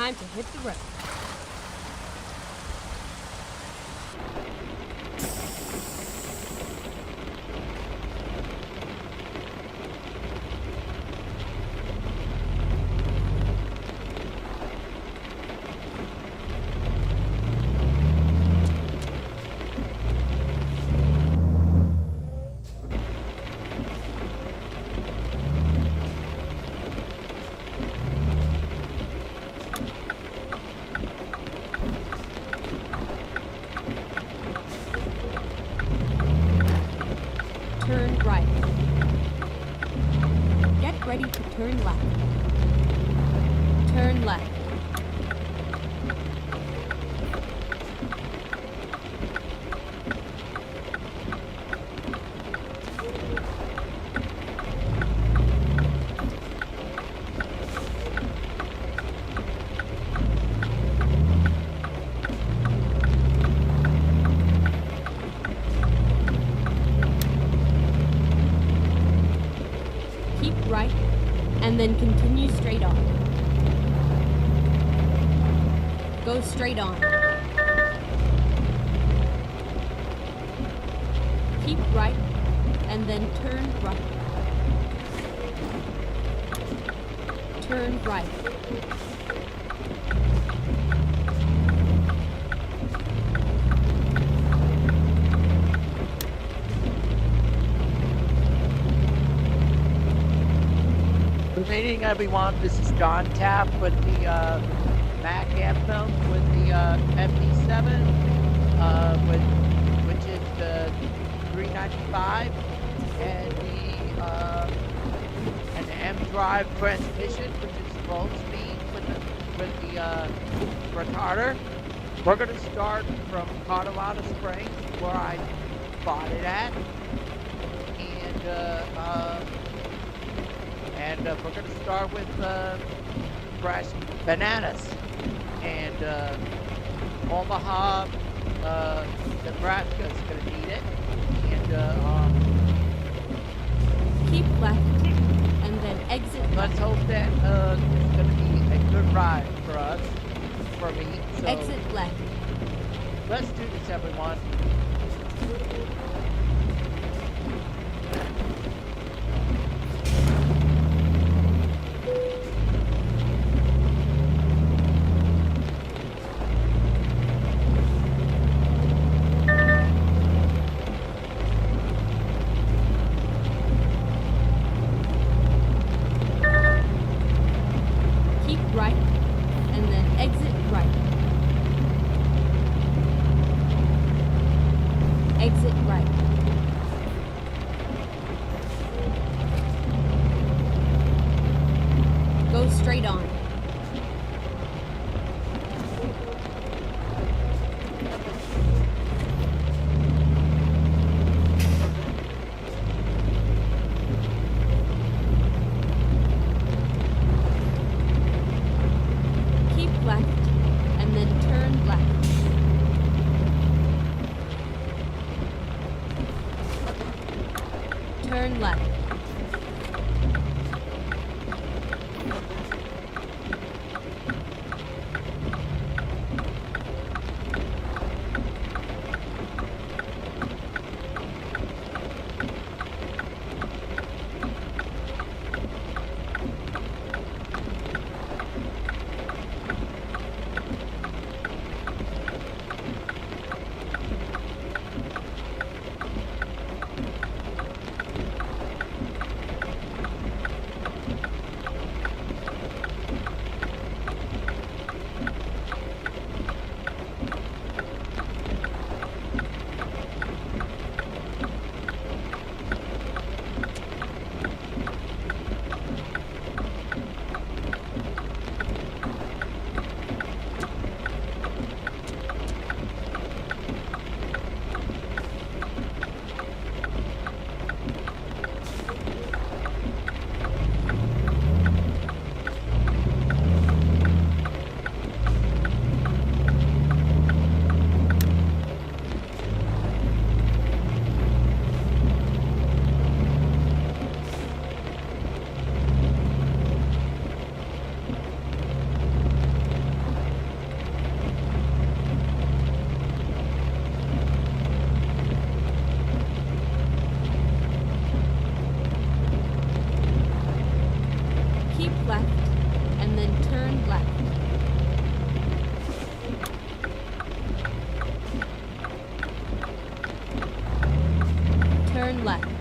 time to hit the road. Turn right. Get ready to turn left. Turn left. Keep right, and then continue straight on. Go straight on. Keep right, and then turn right. Turn right. Good evening, everyone. This is John Tapp with the Mack Anthem with the MP7, which is the 395, and the mDrive transmission, which is slow speed with the retarder. We're going to start from Colorado Springs, where I bought it at, and we're going to start with fresh bananas, and Omaha, Nebraska is going to need it, and Keep left, and then exit let's left. hope that it's going to be a good ride for us, for me. So Exit left. let's do this, everyone. Keep right, and then exit right. Exit right. Go straight on. Keep left, and then turn left. Turn left. left.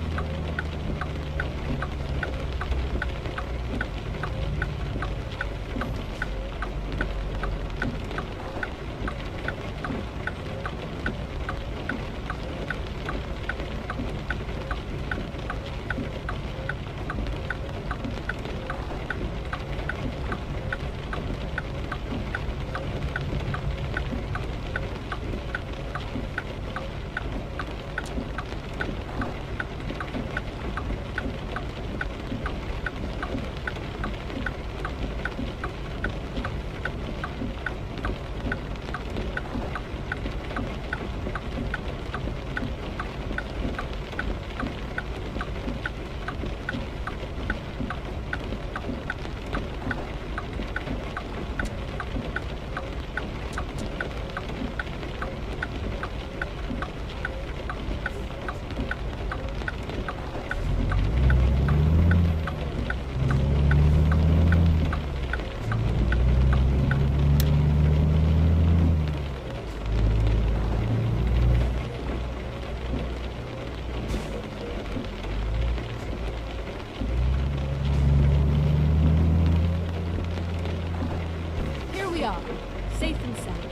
Safe and sound.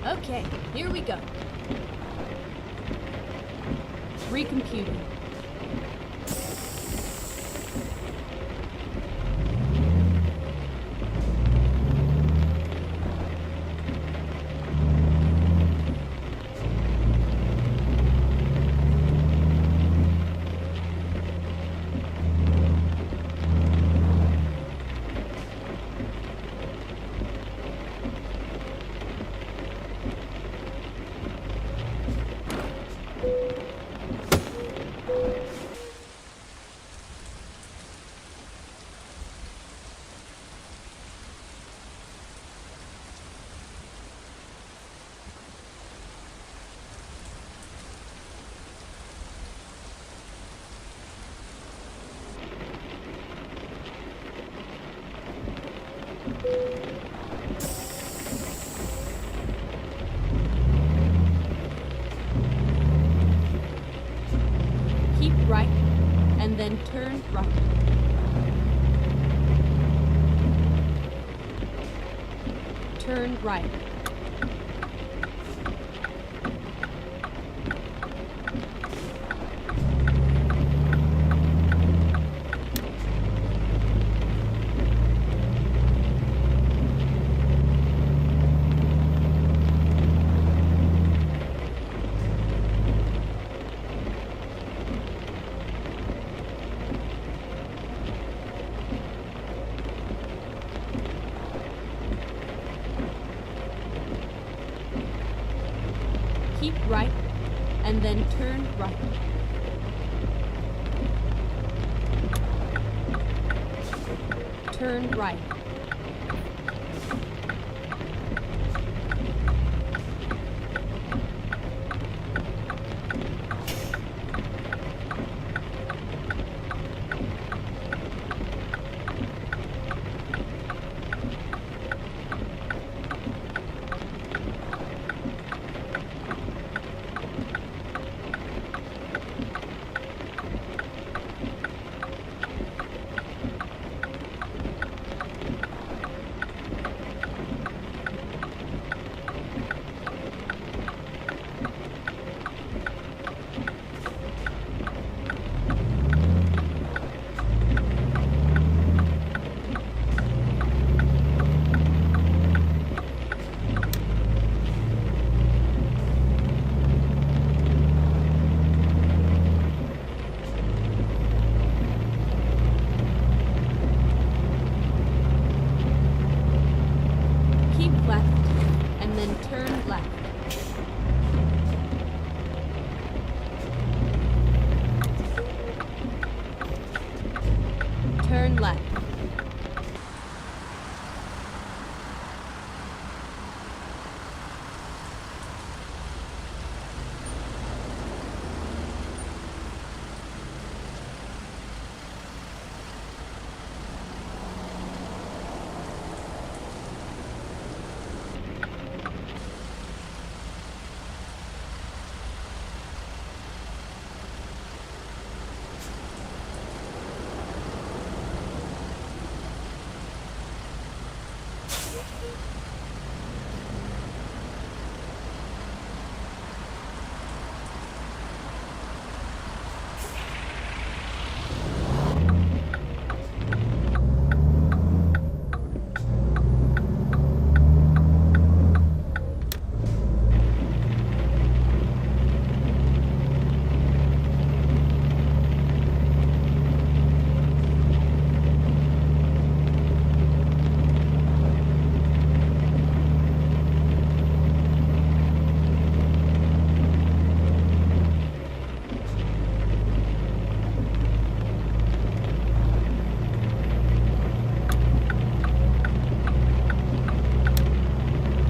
Okay, here we go. Recomputing. Keep right, and then turn right. Turn right. Keep right, and then turn right. Turn right. left, and then turn left. Turn left.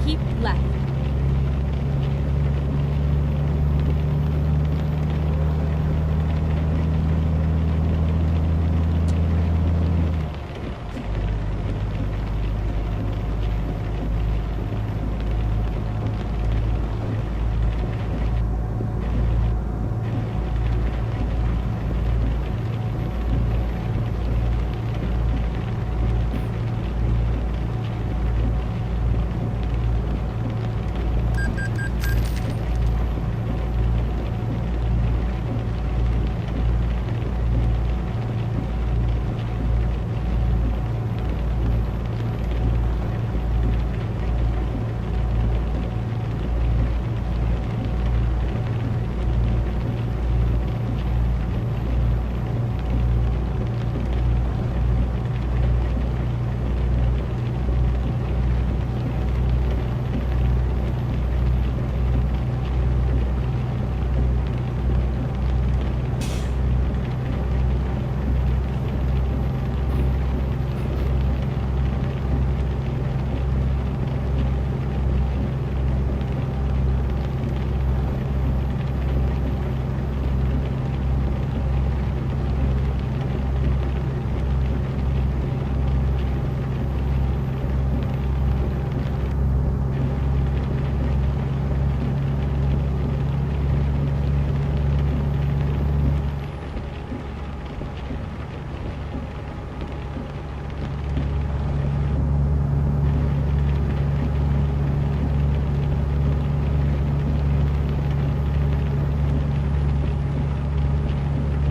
Keep left.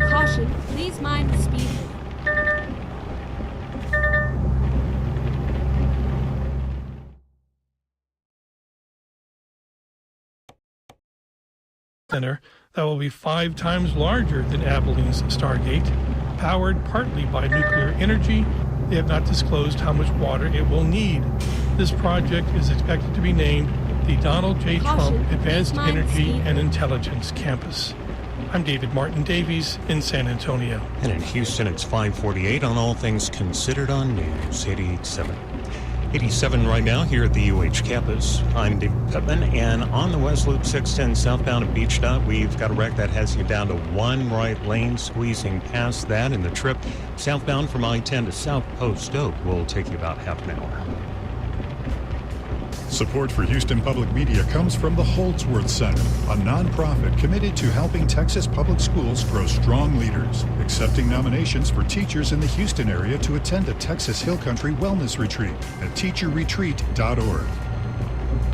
Caution, please mind the speed limit. Center that will be 5 times larger than Abilene's Stargate, powered partly by nuclear energy. They have not disclosed how much water it will need. This project is expected to be named the Donald J. Caution, Trump Advanced please mind Energy speed. and Intelligence Campus. I'm David Martin Davies in San Antonio. And in Houston, it's 5:48 on All Things Considered on News 88.7. 87 right now here at the UH campus. I'm David Pittman, and on the West Loop 610 southbound at Beach Dot, we've got a wreck that has you down to one right lane, squeezing past that, and the trip southbound from I-10 to South Post Oak will take you about half an hour. Support for Houston Public Media comes from the Holdsworth Center, a nonprofit committed to helping Texas public schools grow strong leaders, accepting nominations for teachers in the Houston area to attend a Texas Hill Country Wellness Retreat at teacherretreat.org.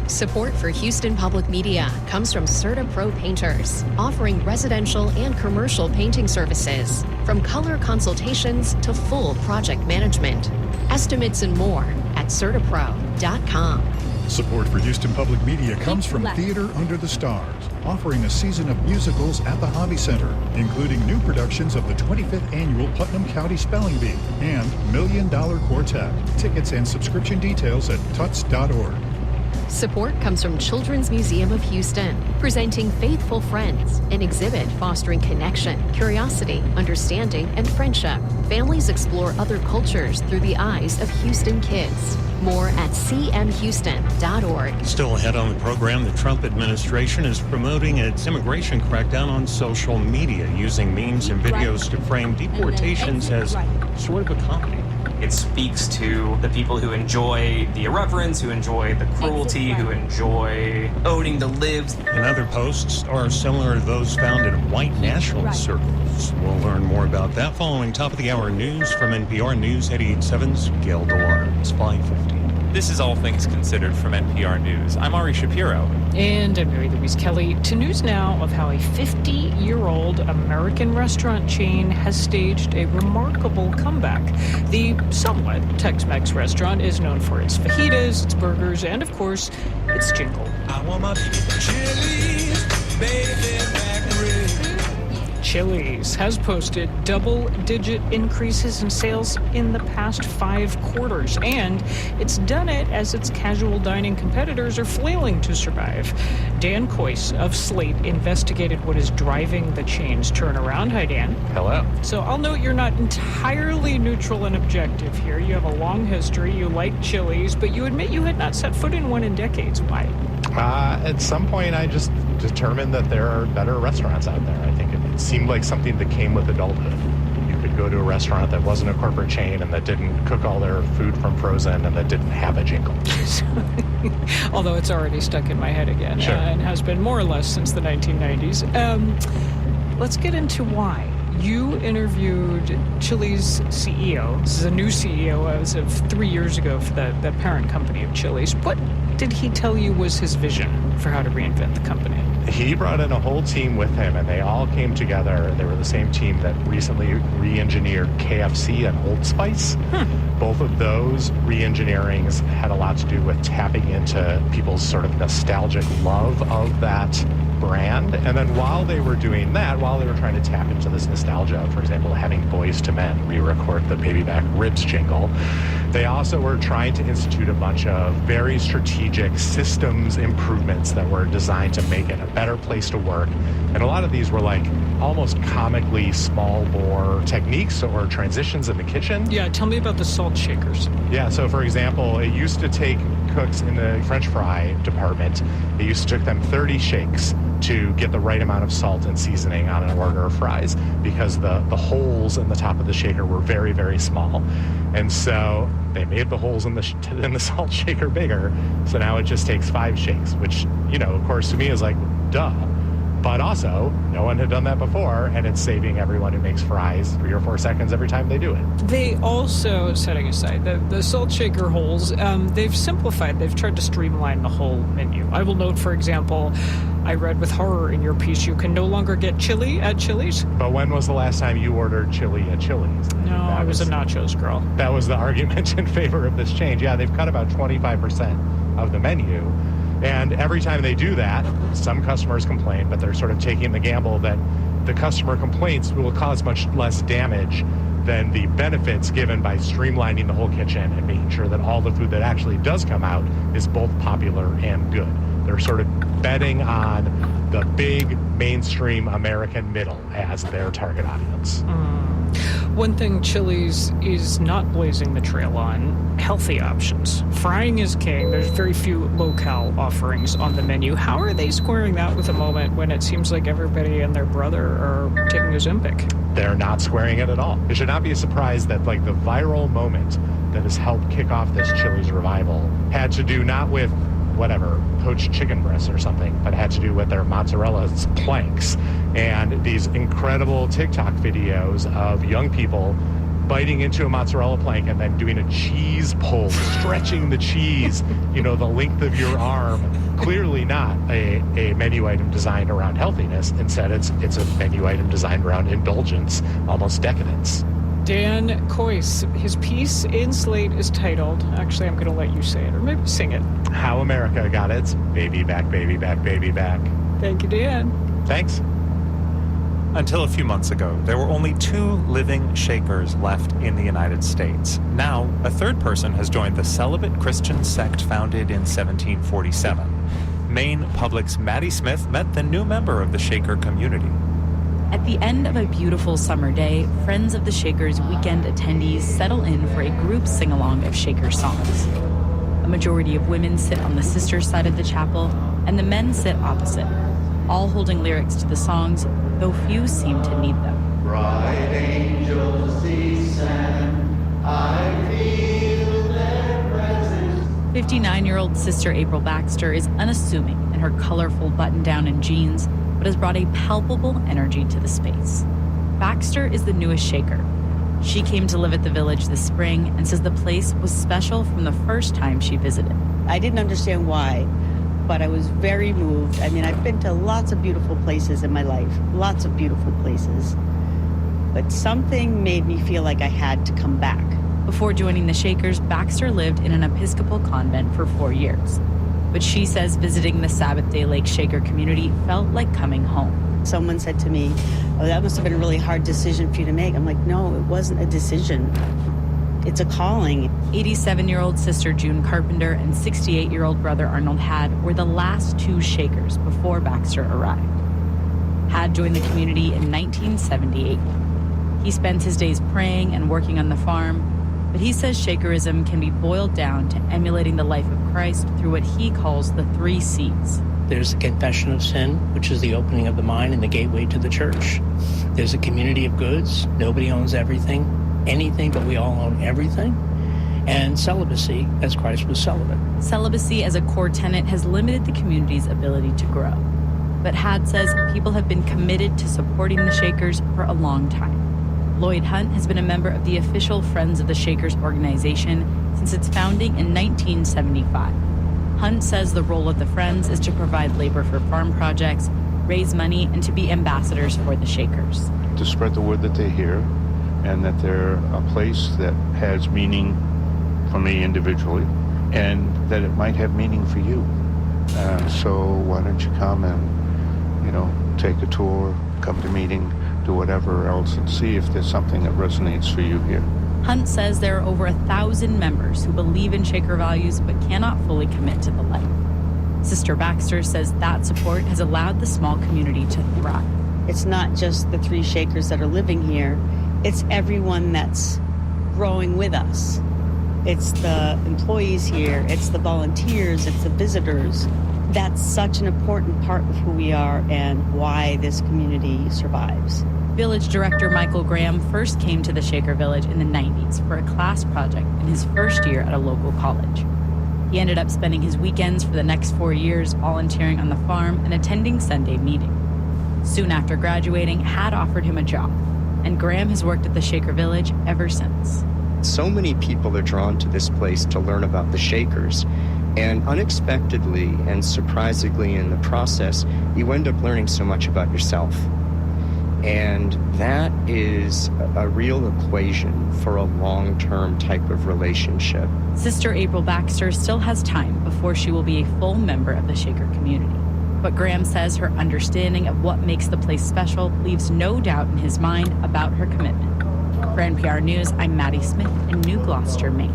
Support for Houston Public Media comes from Certa Pro Painters, offering residential and commercial painting services, from color consultations to full project management. Estimates and more at CertaPro.com. Support for Houston Public Media comes Keep from left. Theater Under the Stars, offering a season of musicals at the Hobby Center, including new productions of the 25th Annual Putnam County Spelling Bee and $1 Million Quartet. Tickets and subscription details at tuts.org. Support comes from Children's Museum of Houston, presenting Faithful Friends, an exhibit fostering connection, curiosity, understanding, and friendship. Families explore other cultures through the eyes of Houston kids. More at cmhouston.org. Still ahead on the program, the Trump administration is promoting its immigration crackdown on social media, using memes and videos to frame deportations as sort of a comedy. It speaks to the people who enjoy the irreverence, who enjoy the cruelty, who enjoy owning the libs. And other posts are similar to those found in white nationalist circles. We'll learn more about that following top-of-the-hour news from NPR News 88.7's Gail DeLauder. It's 5:50. This is All Things Considered from NPR News. I'm Ari Shapiro. And I'm Mary Louise Kelly. To news now of how a 50-year-old American restaurant chain has staged a remarkable comeback. The somewhat Tex-Mex restaurant is known for its fajitas, its burgers, and, of course, its jingle. I want my Chili's, baby back ribs. Chili's has posted double-digit increases in sales in the past 5 quarters, and it's done it as its casual dining competitors are flailing to survive. Dan Coyce of Slate investigated what is driving the chain's turnaround. Hi, Dan. Hello. So I'll note you're not entirely neutral and objective here. You have a long history. You like Chili's, but you admit you had not set foot in one in decades. Why? At some point, I just determined that there are better restaurants out there. I think it seemed like something that came with adulthood. You could go to a restaurant that wasn't a corporate chain and that didn't cook all their food from frozen and that didn't have a jingle. Although it's already stuck in my head again, sure. And has been more or less since the 1990s. Let's get into why. You interviewed Chili's CEO. This is a new CEO as of 3 years ago for the parent company of Chili's. What did he tell you was his vision for how to reinvent the company? He brought in a whole team with him, and they all came together. They were the same team that recently re-engineered KFC and Old Spice. Both of those re-engineerings had a lot to do with tapping into people's sort of nostalgic love of that brand. And then while they were doing that, while they were trying to tap into this nostalgia, for example, having Boys to Men re-record the Baby Back Ribs jingle, they also were trying to institute a bunch of very strategic systems improvements that were designed to make it a better place to work. And a lot of these were like almost comically small bore techniques or transitions in the kitchen. Yeah, tell me about the salt shakers. Yeah, so for example, it used to take cooks in the French fry department, it used to take them 30 shakes to get the right amount of salt and seasoning on an order of fries because the holes in the top of the shaker were very, very small. And so they made the holes in the salt shaker bigger. So now it just takes 5 shakes, which, you know, of course, to me is like, duh. But also, no one had done that before, and it's saving everyone who makes fries 3 or 4 seconds every time they do it. They also, setting aside the salt shaker holes, they've simplified, they've tried to streamline the whole menu. I will note, for example, I read with horror in your piece, you can no longer get chili at Chili's. But when was the last time you ordered chili at Chili's? No, I was a nachos girl. That was the argument in favor of this change. Yeah, they've cut about 25% of the menu. And every time they do that, some customers complain, but they're sort of taking the gamble that the customer complaints will cause much less damage than the benefits given by streamlining the whole kitchen and making sure that all the food that actually does come out is both popular and good. They're sort of betting on the big mainstream American middle as their target audience. One thing Chili's is not blazing the trail on, healthy options. Frying is king. There's very few low-cal offerings on the menu. How are they squaring that with a moment when it seems like everybody and their brother are taking Ozempic? They're not squaring it at all. It should not be a surprise that like the viral moment that has helped kick off this Chili's revival had to do not with whatever, poached chicken breasts or something, but had to do with their mozzarella planks and these incredible TikTok videos of young people biting into a mozzarella plank and then doing a cheese pull, stretching the cheese, you know, the length of your arm. Clearly not a menu item designed around healthiness. Instead, it's a menu item designed around indulgence, almost decadence. Dan Coyce, his piece in Slate is titled, actually I'm going to let you say it, or maybe sing it. How America Got Its Baby Back, Baby Back, Baby Back. Thank you, Dan. Thanks. Until a few months ago, there were only 2 living Shakers left in the United States. Now, a third person has joined the celibate Christian sect founded in 1747. Maine Public's Maddie Smith met the new member of the Shaker community. At the end of a beautiful summer day, friends of the Shakers weekend attendees settle in for a group sing-along of Shaker songs. A majority of women sit on the sisters' side of the chapel, and the men sit opposite, all holding lyrics to the songs, though few seem to need them. Bright angels descend, I feel their presence. 59-year-old Sister April Baxter is unassuming in her colorful button-down and jeans, but has brought a palpable energy to the space. Baxter is the newest Shaker. She came to live at the village this spring and says the place was special from the first time she visited. I didn't understand why, but I was very moved. I mean, I've been to lots of beautiful places in my life, lots of beautiful places, but something made me feel like I had to come back. Before joining the Shakers, Baxter lived in an Episcopal convent for 4 years. But she says visiting the Sabbath Day Lake Shaker community felt like coming home. Someone said to me, "Oh, that must have been a really hard decision for you to make." I'm like, no, it wasn't a decision. It's a calling. 87-year-old Sister June Carpenter and 68-year-old brother Arnold Had were the last 2 Shakers before Baxter arrived. Had joined the community in 1978. He spends his days praying and working on the farm, but he says Shakerism can be boiled down to emulating the life of Christ through what he calls the 3 C's. There's the confession of sin, which is the opening of the mind and the gateway to the church. There's a community of goods. Nobody owns anything, but we all own everything. And celibacy, as Christ was celibate. Celibacy as a core tenet has limited the community's ability to grow. But Had says people have been committed to supporting the Shakers for a long time. Lloyd Hunt has been a member of the official Friends of the Shakers organization since its founding in 1975. Hunt says the role of the Friends is to provide labor for farm projects, raise money, and to be ambassadors for the Shakers. To spread the word that they hear and that they're a place that has meaning for me individually and that it might have meaning for you. So why don't you come and, take a tour, come to a meeting, do whatever else and see if there's something that resonates for you here. Hunt says there are over 1,000 members who believe in Shaker values but cannot fully commit to the life. Sister Baxter says that support has allowed the small community to thrive. It's not just the 3 Shakers that are living here, it's everyone that's growing with us. It's the employees here, it's the volunteers, it's the visitors. That's such an important part of who we are and why this community survives. Village Director Michael Graham first came to the Shaker Village in the 90s for a class project in his first year at a local college. He ended up spending his weekends for the next 4 years volunteering on the farm and attending Sunday meeting. Soon after graduating, Had offered him a job, and Graham has worked at the Shaker Village ever since. So many people are drawn to this place to learn about the Shakers, and unexpectedly and surprisingly in the process, you end up learning so much about yourself. And that is a real equation for a long-term type of relationship. Sister April Baxter still has time before she will be a full member of the Shaker community. But Graham says her understanding of what makes the place special leaves no doubt in his mind about her commitment. For NPR News, I'm Maddie Smith in New Gloucester, Maine.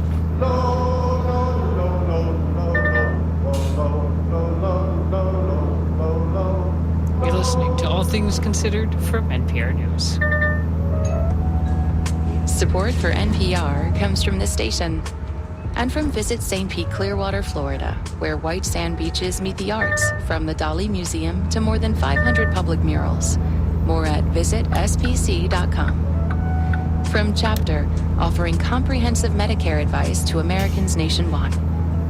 You're listening to All Things Considered from NPR News. Support for NPR comes from this station and from Visit St. Pete Clearwater, Florida, where white sand beaches meet the arts, from the Dali Museum to more than 500 public murals. More at visitspc.com. From Chapter, offering comprehensive Medicare advice to Americans nationwide.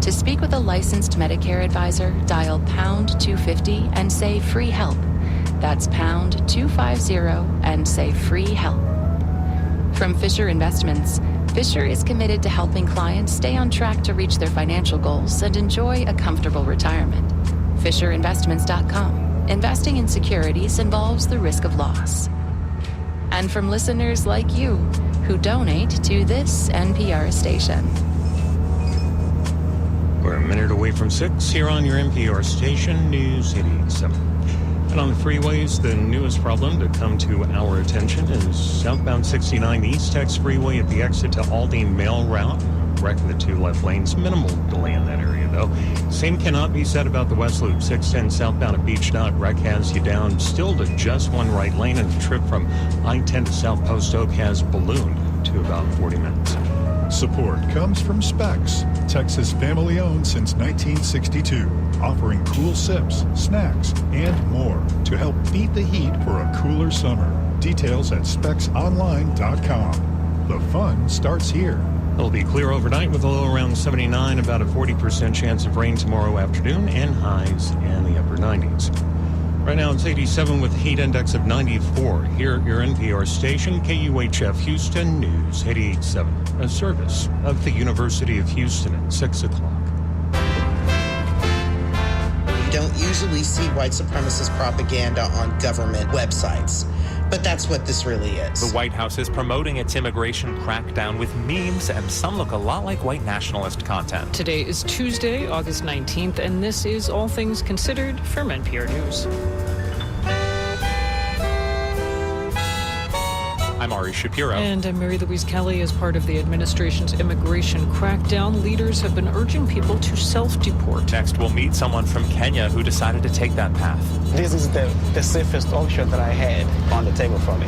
To speak with a licensed Medicare advisor, dial pound 250 and say free help. That's pound 250 and say free help. From Fisher Investments, Fisher is committed to helping clients stay on track to reach their financial goals and enjoy a comfortable retirement. FisherInvestments.com. Investing in securities involves the risk of loss. And from listeners like you who donate to this NPR station. We're a minute away from 6 here on your NPR station, News 87. And on the freeways, the newest problem to come to our attention is southbound 69 East Tex Freeway at the exit to Aldine Mail Route. Wrecking the two left lanes. Minimal delay in that area, though. Same cannot be said about the West Loop 610 southbound at Beach Dock. Wreck has you down still to just one right lane, and the trip from I-10 to South Post Oak has ballooned to about 40 minutes. Support comes from Specs, Texas family-owned since 1962, offering cool sips, snacks, and more to help beat the heat for a cooler summer. Details at specsonline.com. The fun starts here. It'll be clear overnight with a low around 79, about a 40% chance of rain tomorrow afternoon, and highs in the upper 90s. Right now it's 87 with a heat index of 94. Here at your NPR station, KUHF Houston News 88.7, a service of the University of Houston at 6 o'clock. You don't usually see white supremacist propaganda on government websites, but that's what this really is. The White House is promoting its immigration crackdown with memes, and some look a lot like white nationalist content. Today is Tuesday, August 19th, and this is All Things Considered from NPR News. I'm Ari Shapiro. And I'm Mary Louise Kelly. As part of the administration's immigration crackdown, leaders have been urging people to self-deport. Next, we'll meet someone from Kenya who decided to take that path. This is the safest option that I had on the table for me.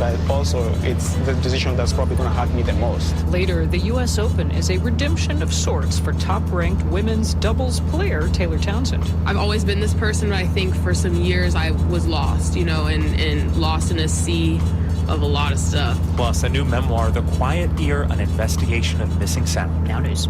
But also, it's the decision that's probably going to hurt me the most. Later, the U.S. Open is a redemption of sorts for top-ranked women's doubles player Taylor Townsend. I've always been this person, but I think for some years I was lost, and lost in a sea of a lot of stuff. Plus, a new memoir, The Quiet Ear, an investigation of missing sound. Now news.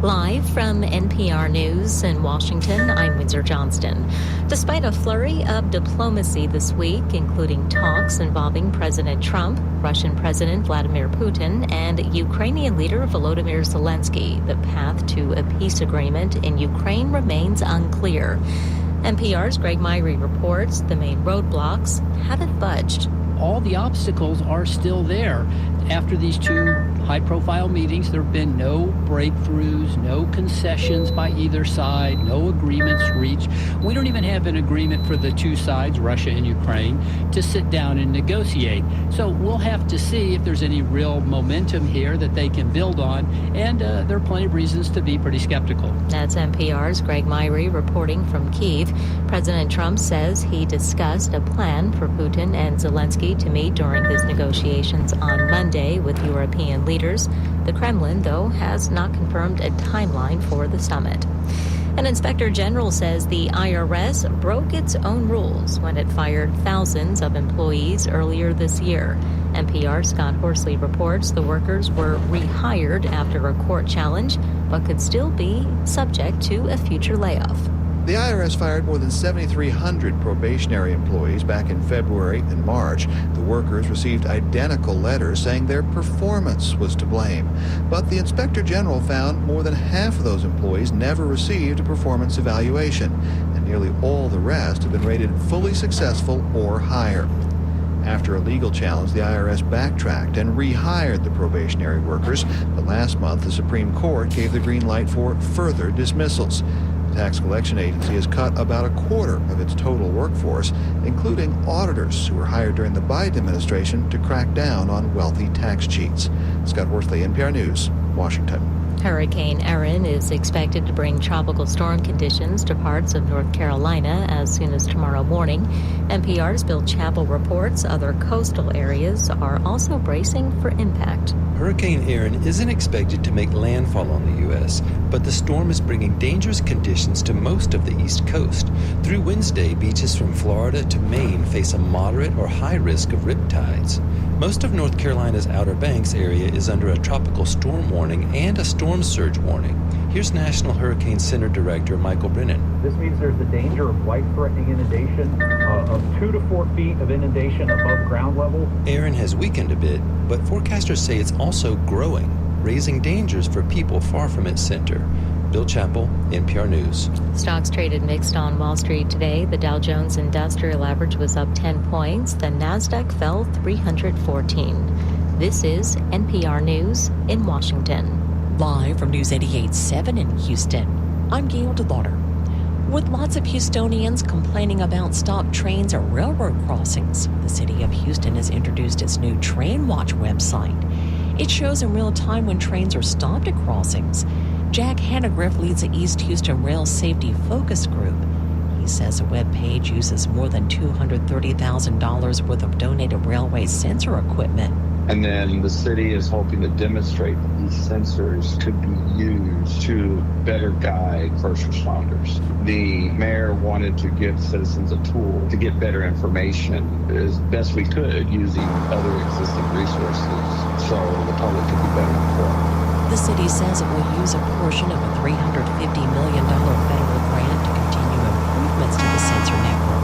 Live from NPR News in Washington, I'm Windsor Johnston. Despite a flurry of diplomacy this week, including talks involving President Trump, Russian President Vladimir Putin, and Ukrainian leader Volodymyr Zelensky, the path to a peace agreement in Ukraine remains unclear. NPR's Greg Myrie reports the main roadblocks haven't budged. All the obstacles are still there. After these two high-profile meetings, there have been no breakthroughs, no concessions by either side, no agreements reached. We don't even have an agreement for the two sides, Russia and Ukraine, to sit down and negotiate. So we'll have to see if there's any real momentum here that they can build on, and there are plenty of reasons to be pretty skeptical. That's NPR's Greg Myrie reporting from Kyiv. President Trump says he discussed a plan for Putin and Zelensky to meet during his negotiations on Monday with European leaders. The Kremlin, though, has not confirmed a timeline for the summit. An inspector general says the IRS broke its own rules when it fired thousands of employees earlier this year. NPR's Scott Horsley reports the workers were rehired after a court challenge, but could still be subject to a future layoff. The IRS fired more than 7,300 probationary employees back in February and March. The workers received identical letters saying their performance was to blame. But the Inspector General found more than half of those employees never received a performance evaluation, and nearly all the rest have been rated fully successful or higher. After a legal challenge, the IRS backtracked and rehired the probationary workers. But last month, the Supreme Court gave the green light for further dismissals. The Tax Collection Agency has cut about a quarter of its total workforce, including auditors who were hired during the Biden administration to crack down on wealthy tax cheats. Scott Horsley, NPR News, Washington. Hurricane Erin is expected to bring tropical storm conditions to parts of North Carolina as soon as tomorrow morning. NPR's Bill Chappell reports other coastal areas are also bracing for impact. Hurricane Erin isn't expected to make landfall on the U.S., but the storm is bringing dangerous conditions to most of the East Coast. Through Wednesday, beaches from Florida to Maine face a moderate or high risk of riptides. Most of North Carolina's Outer Banks area is under a tropical storm warning and a storm surge warning. Here's National Hurricane Center Director Michael Brennan. This means there's the danger of life-threatening inundation, of 2 to 4 feet of inundation above ground level. Erin has weakened a bit, but forecasters say it's also growing, raising dangers for people far from its center. Bill Chappell, NPR News. Stocks traded mixed on Wall Street today. The Dow Jones Industrial Average was up 10 points. The Nasdaq fell 314. This is NPR News in Washington. Live from News 88.7 in Houston, I'm Gail DeLauder. With lots of Houstonians complaining about stopped trains at railroad crossings, the city of Houston has introduced its new Train Watch website. It shows in real time when trains are stopped at crossings. Jack Hannegriff leads the East Houston Rail Safety Focus Group. He says the web page uses more than $230,000 worth of donated railway sensor equipment. And then the city is hoping to demonstrate that these sensors could be used to better guide first responders. The mayor wanted to give citizens a tool to get better information as best we could using other existing resources so the public could be better informed. The city says it will use a portion of a $350 million federal grant to continue improvements to the sensor network.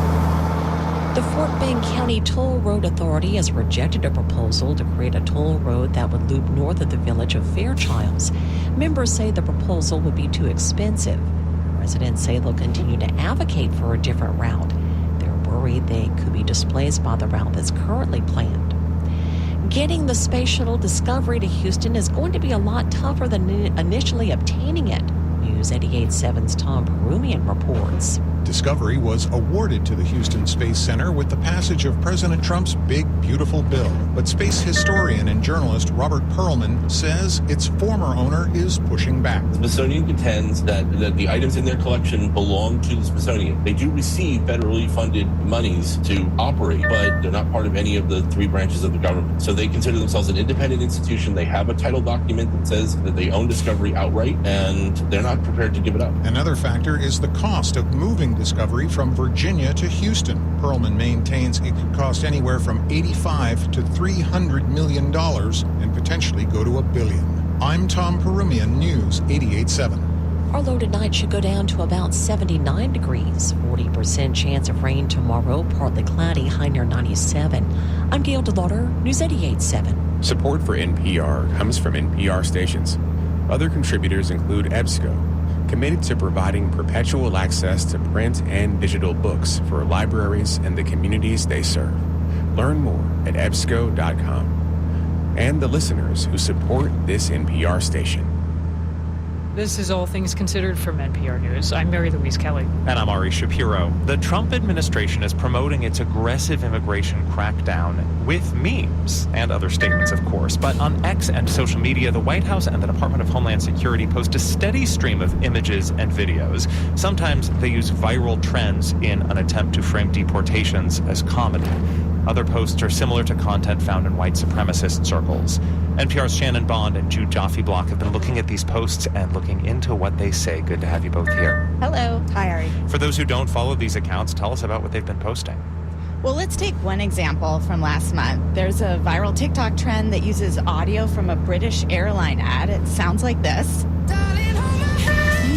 The Fort Bend County Toll Road Authority has rejected a proposal to create a toll road that would loop north of the village of Fairchilds. Members say the proposal would be too expensive. Residents say they'll continue to advocate for a different route. They're worried they could be displaced by the route that's currently planned. Getting the Space Shuttle Discovery to Houston is going to be a lot tougher than initially obtaining it. News 88.7's Tom Perumian reports. Discovery was awarded to the Houston Space Center with the passage of President Trump's Big Beautiful Bill. But space historian and journalist Robert Perlman says its former owner is pushing back. The Smithsonian contends that the items in their collection belong to the Smithsonian. They do receive federally funded monies to operate, but they're not part of any of the three branches of the government. So they consider themselves an independent institution. They have a title document that says that they own Discovery outright, and they're not prepared to give it up. Another factor is the cost of moving Discovery from Virginia to Houston. Perlman maintains it could cost anywhere from $85 to $300 million and potentially go to $1 billion. I'm Tom Perumian, News 88.7. Our low tonight should go down to about 79 degrees. 40% chance of rain tomorrow, partly cloudy, high near 97. I'm Gail DeLauder, News 88.7. Support for NPR comes from NPR stations. Other contributors include EBSCO, committed to providing perpetual access to print and digital books for libraries and the communities they serve. Learn more at ebsco.com. And the listeners who support this NPR station. This is All Things Considered from NPR News. I'm Mary Louise Kelly. And I'm Ari Shapiro. The Trump administration is promoting its aggressive immigration crackdown with memes and other statements, of course. But on X and social media, the White House and the Department of Homeland Security post a steady stream of images and videos. Sometimes they use viral trends in an attempt to frame deportations as comedy. Other posts are similar to content found in white supremacist circles. NPR's Shannon Bond and Jude Joffe-Block have been looking at these posts and looking into what they say. Good to have you both here. Hello. Hi, Ari. For those who don't follow these accounts, tell us about what they've been posting. Well, let's take one example from last month. There's a viral TikTok trend that uses audio from a British airline ad. It sounds like this.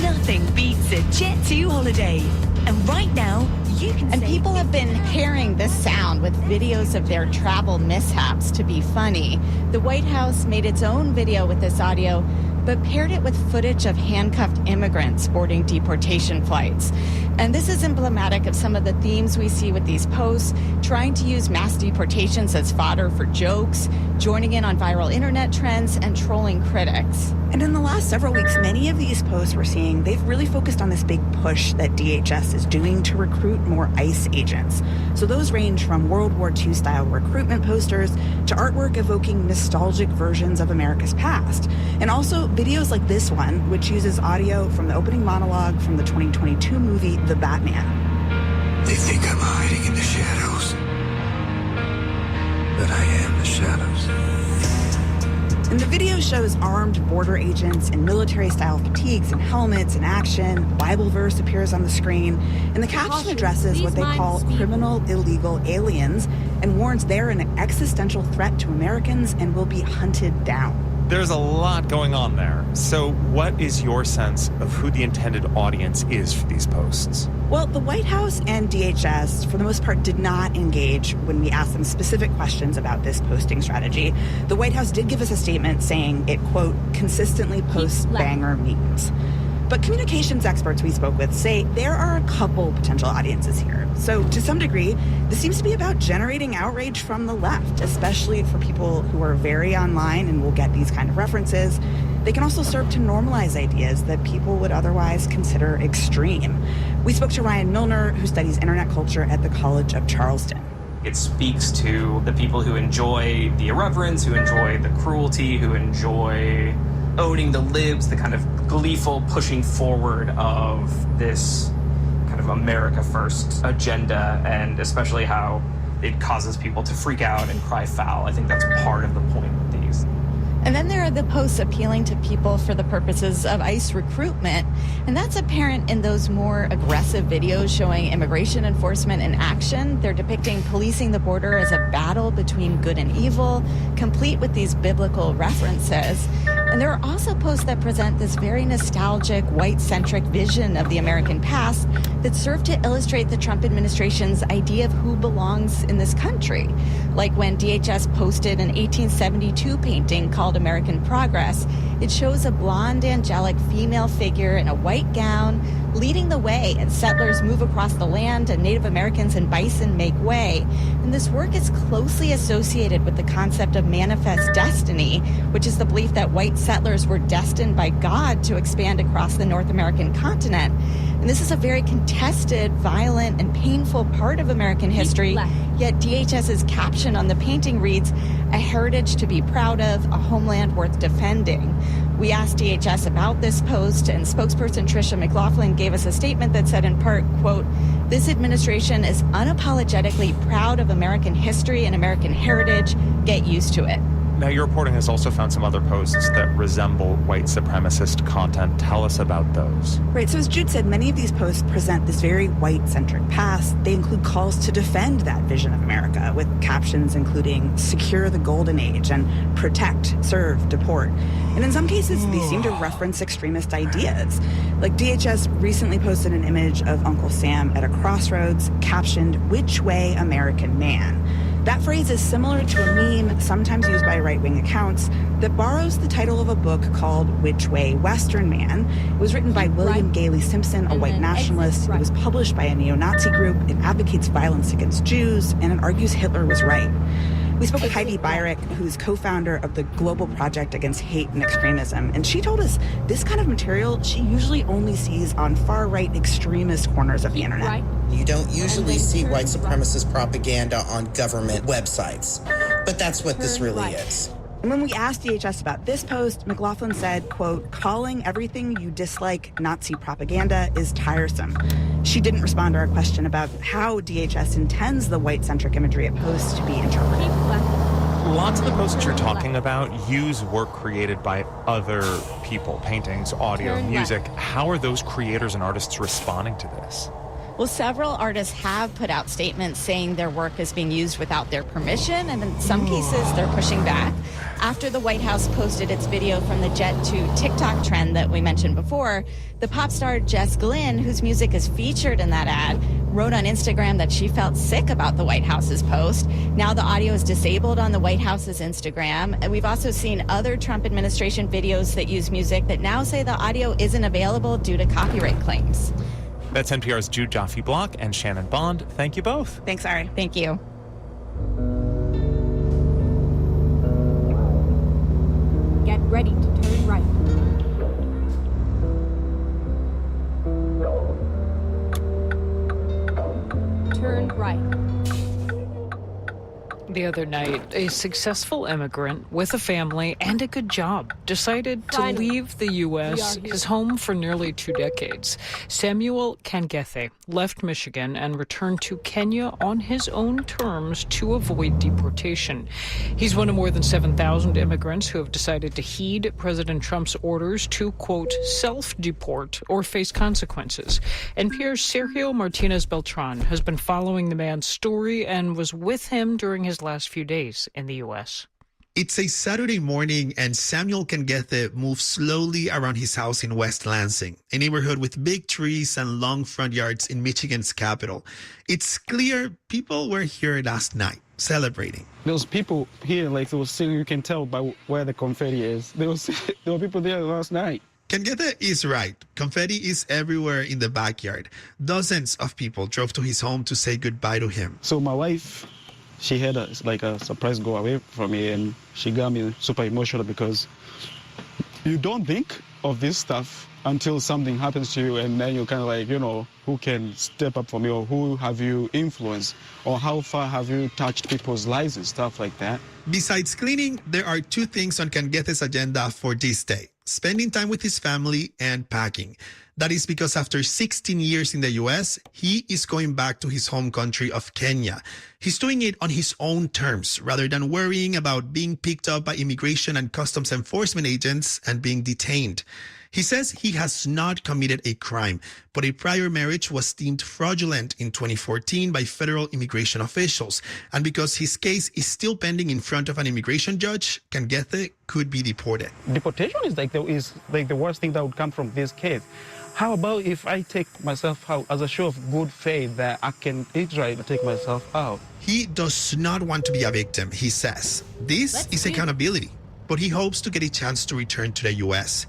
Nothing beats a Jet2 holiday. And right now, you can And people have been pairing this sound with videos of their travel mishaps to be funny. The White House made its own video with this audio, but paired it with footage of handcuffed immigrants boarding deportation flights. And this is emblematic of some of the themes we see with these posts, trying to use mass deportations as fodder for jokes, joining in on viral internet trends, and trolling critics. And in the last several weeks, many of these posts we're seeing, they've really focused on this big push that DHS is doing to recruit more ICE agents. So those range from World War II style recruitment posters to artwork evoking nostalgic versions of America's past. And also videos like this one, which uses audio from the opening monologue from the 2022 movie, The Batman. They think I'm hiding in the shadows, but I am the shadows. And the video shows armed border agents in military-style fatigues and helmets in action. A Bible verse appears on the screen, and the caption addresses what they call criminal illegal aliens and warns they're an existential threat to Americans and will be hunted down. There's a lot going on there. So what is your sense of who the intended audience is for these posts? Well, the White House and DHS, for the most part, did not engage when we asked them specific questions about this posting strategy. The White House did give us a statement saying it, quote, consistently posts banger memes. But communications experts we spoke with say there are a couple potential audiences here. So to some degree, this seems to be about generating outrage from the left, especially for people who are very online and will get these kind of references. They can also serve to normalize ideas that people would otherwise consider extreme. We spoke to Ryan Milner, who studies internet culture at the College of Charleston. It speaks to the people who enjoy the irreverence, who enjoy the cruelty, who enjoy owning the libs, the kind of gleeful pushing forward of this kind of America First agenda, and especially how it causes people to freak out and cry foul. I think that's part of the point of these. And then there are the posts appealing to people for the purposes of ICE recruitment. And that's apparent in those more aggressive videos showing immigration enforcement in action. They're depicting policing the border as a battle between good and evil, complete with these biblical references. And there are also posts that present this very nostalgic, white-centric vision of the American past that serve to illustrate the Trump administration's idea of who belongs in this country. Like when DHS posted an 1872 painting called American Progress. It shows a blonde, angelic female figure in a white gown leading the way as settlers move across the land and Native Americans and bison make way. And this work is closely associated with the concept of manifest destiny, which is the belief that white settlers were destined by God to expand across the North American continent. And this is a very contested, violent, and painful part of American history, yet DHS's caption on the painting reads, "A heritage to be proud of, a homeland worth defending." We asked DHS about this post, and spokesperson Tricia McLaughlin gave us a statement that said in part, quote, "This administration is unapologetically proud of American history and American heritage. Get used to it." Now, your reporting has also found some other posts that resemble white supremacist content. Tell us about those. Right, so as Jude said, many of these posts present this very white-centric past. They include calls to defend that vision of America, with captions including "secure the golden age" and "protect, serve, deport." And in some cases, these seem to reference extremist ideas. Like DHS recently posted an image of Uncle Sam at a crossroads, captioned, "Which way, American man?" That phrase is similar to a meme sometimes used by right-wing accounts that borrows the title of a book called Which Way, Western Man. It was written by William Gailey Simpson, a white nationalist. It was published by a neo-Nazi group. It advocates violence against Jews, and it argues Hitler was right. We spoke with Heidi Beirich, who's co-founder of the Global Project Against Hate and Extremism, and she told us this kind of material she usually only sees on far-right extremist corners of the internet. You don't usually see white supremacist propaganda on government websites, but that's what this really is. And when we asked DHS about this post, McLaughlin said, quote, "Calling everything you dislike Nazi propaganda is tiresome." She didn't respond to our question about how DHS intends the white-centric imagery it posts to be interpreted. Lots of the posts you're talking about use work created by other people, paintings, audio, music. How are those creators and artists responding to this? Well, several artists have put out statements saying their work is being used without their permission, and in some cases, they're pushing back. After the White House posted its video from the Jet to TikTok trend that we mentioned before, the pop star Jess Glynn, whose music is featured in that ad, wrote on Instagram that she felt sick about the White House's post. Now the audio is disabled on the White House's Instagram. And we've also seen other Trump administration videos that use music that now say the audio isn't available due to copyright claims. That's NPR's Jude Joffe-Block and Shannon Bond. Thank you both. Thanks, Ari. Thank you. Get ready to turn right. Turn right. The other night, a successful immigrant with a family and a good job decided to leave the U.S., his home for nearly 2 decades. Samuel Kangethe left Michigan and returned to Kenya on his own terms to avoid deportation. He's one of more than 7,000 immigrants who have decided to heed President Trump's orders to, quote, self-deport or face consequences. NPR's Sergio Martinez Beltran has been following the man's story and was with him during his last few days in the U.S. It's a Saturday morning and Samuel Kangethe moves slowly around his house in West Lansing, a neighborhood with big trees and long front yards in Michigan's capital. It's clear people were here last night celebrating. Those people here, like they were sitting, you can tell by where the confetti is. There were people there last night. Kangethe is right. Confetti is everywhere in the backyard. Dozens of people drove to his home to say goodbye to him. So my wife, she had a surprise go away from me, and she got me super emotional because You don't think of this stuff until something happens to you, and then you're kind of like, who can step up for me, or who have you influenced, or how far have you touched people's lives and stuff like that. Besides cleaning, there are two things on Canguethe's agenda for this day: spending time with his family and packing. That is because after 16 years in the U.S., he is going back to his home country of Kenya. He's doing it on his own terms, rather than worrying about being picked up by immigration and customs enforcement agents and being detained. He says he has not committed a crime, but a prior marriage was deemed fraudulent in 2014 by federal immigration officials. And because his case is still pending in front of an immigration judge, Canguethe could be deported. Deportation is like the worst thing that would come from this case. How about if I take myself out as a show of good faith that I can try to take myself out? He does not want to be a victim, he says. This is accountability, but he hopes to get a chance to return to the U.S.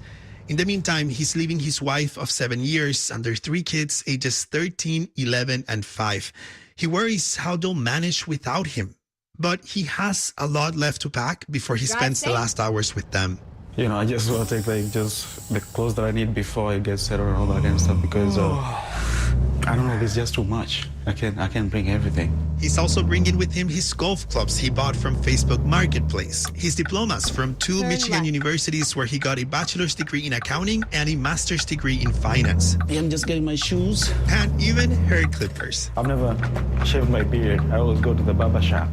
In the meantime, he's leaving his wife of 7 years and their 3 kids, ages 13, 11, and 5. He worries how they'll manage without him, but he has a lot left to pack before he spends the last hours with them. I just want to take just the clothes that I need before I get settled and all that kind of stuff, because I don't know, there's just too much. I can't bring everything. He's also bringing with him his golf clubs he bought from Facebook Marketplace, his diplomas from 2 Michigan universities where he got a bachelor's degree in accounting and a master's degree in finance. I'm just getting my shoes. And even hair clippers. I've never shaved my beard. I always go to the barber shop.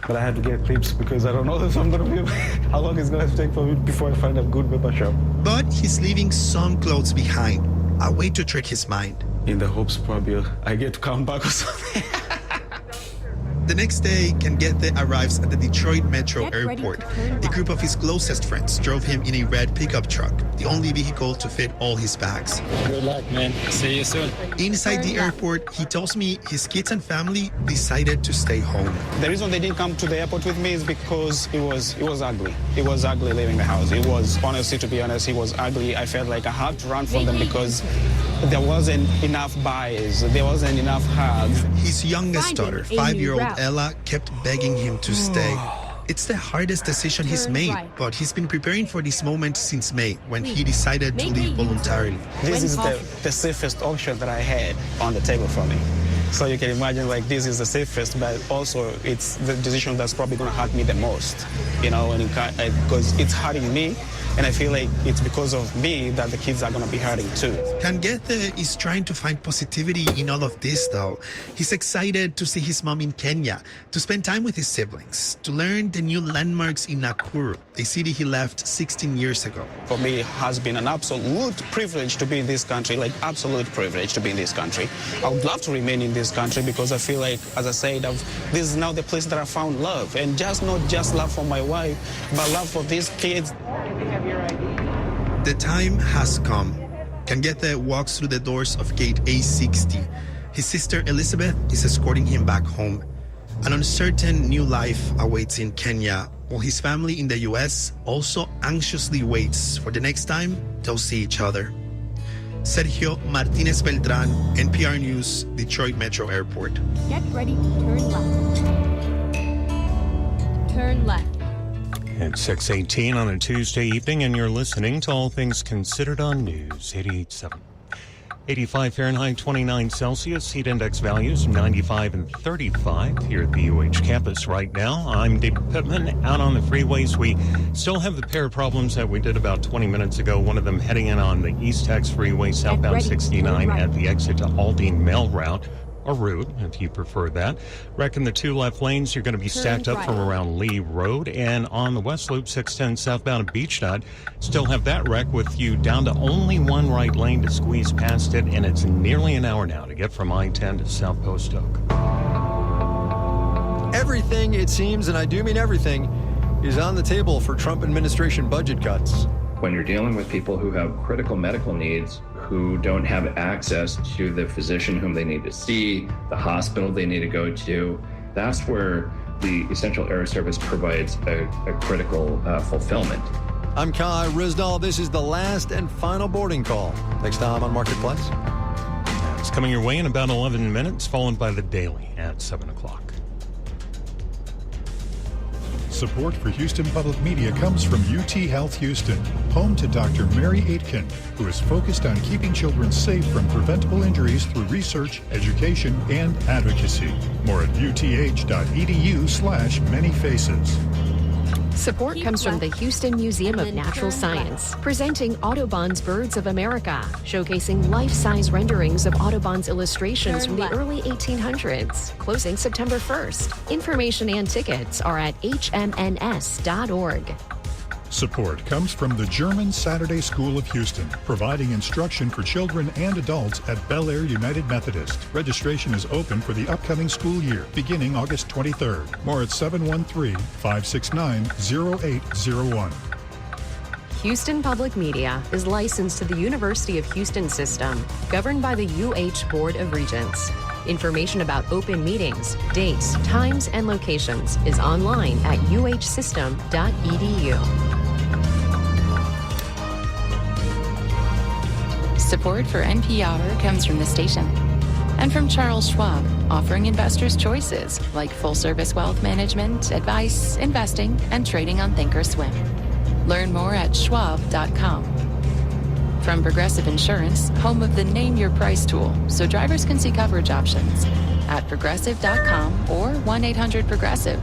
But I had to get clips because I don't know if I'm going to be how long it's going to take for me before I find a good barber shop. But he's leaving some clothes behind, a way to trick his mind. In the hopes probably I get to come back or something. The next day, Canguethe arrives at the Detroit Metro Airport. A group of his closest friends drove him in a red pickup truck, the only vehicle to fit all his bags. Good luck, man. See you soon. Inside the airport, he tells me his kids and family decided to stay home. The reason they didn't come to the airport with me is because it was ugly. It was ugly leaving the house. It was, honestly, to be honest, it was ugly. I felt like I had to run from them because there wasn't enough buys. There wasn't enough hugs. His youngest daughter, 5-year-old Ella, kept begging him to stay. It's the hardest decision he's made, but he's been preparing for this moment since May, when he decided to leave voluntarily. This is the safest option that I had on the table for me. So you can imagine, like, this is the safest, but also it's the decision that's probably going to hurt me the most, because it's hurting me, and I feel like it's because of me that the kids are going to be hurting too. Canguethe is trying to find positivity in all of this, though. He's excited to see his mom in Kenya, to spend time with his siblings, to learn the new landmarks in Nakuru, a city he left 16 years ago. For me, it has been an absolute privilege to be in this country, like absolute privilege to be in this country. I would love to remain in this country because I feel like, as I said, this is now the place that I found love, and not just love for my wife, but love for these kids. The time has come. Canguethe walks through the doors of gate A60. His sister Elizabeth is escorting him back home. An uncertain new life awaits in Kenya, while his family in the U.S. also anxiously waits for the next time they'll see each other. Sergio Martinez Beltran, NPR News, Detroit Metro Airport. Get ready to turn left. Turn left. It's 6:18 on a Tuesday evening, and you're listening to All Things Considered on News 88.7. 85 Fahrenheit, 29 Celsius, heat index values 95 and 35 here at the UH campus right now. I'm David Pittman. Out on the freeways, we still have the pair of problems that we did about 20 minutes ago. One of them heading in on the East Tex Freeway, southbound 69 at the exit to Aldine Mail Route. Or route, if you prefer that. Wrecking the 2 left lanes, you're going to be stacked up from around Lee Road. And on the West Loop, 610 southbound at Beachnut, still have that wreck with you down to only 1 right lane to squeeze past it. And it's nearly an hour now to get from I-10 to South Post Oak. Everything, it seems, and I do mean everything, is on the table for Trump administration budget cuts. When you're dealing with people who have critical medical needs, who don't have access to the physician whom they need to see, the hospital they need to go to, that's where the Essential Air Service provides a critical fulfillment. I'm Kai Rizdal. This is the last and final boarding call. Next time on Marketplace. It's coming your way in about 11 minutes, followed by the Daily at 7 o'clock. Support for Houston Public Media comes from UT Health Houston, home to Dr. Mary Aitken, who is focused on keeping children safe from preventable injuries through research, education, and advocacy. More at uth.edu/manyfaces. Support comes from the Houston Museum of Natural Science, presenting Audubon's Birds of America, showcasing life-size renderings of Audubon's illustrations from the early 1800s, closing September 1st. Information and tickets are at hmns.org. Support comes from the German Saturday School of Houston, providing instruction for children and adults at Bel Air United Methodist. Registration is open for the upcoming school year, beginning August 23rd. More at 713-569-0801. Houston Public Media is licensed to the University of Houston System, governed by the UH Board of Regents. Information about open meetings, dates, times, and locations is online at uhsystem.edu. Support for NPR comes from the station and from Charles Schwab, offering investors choices like full-service wealth management, advice, investing, and trading on Thinkorswim. Learn more at schwab.com. From Progressive Insurance, home of the Name Your Price tool, so drivers can see coverage options at progressive.com or 1-800-PROGRESSIVE.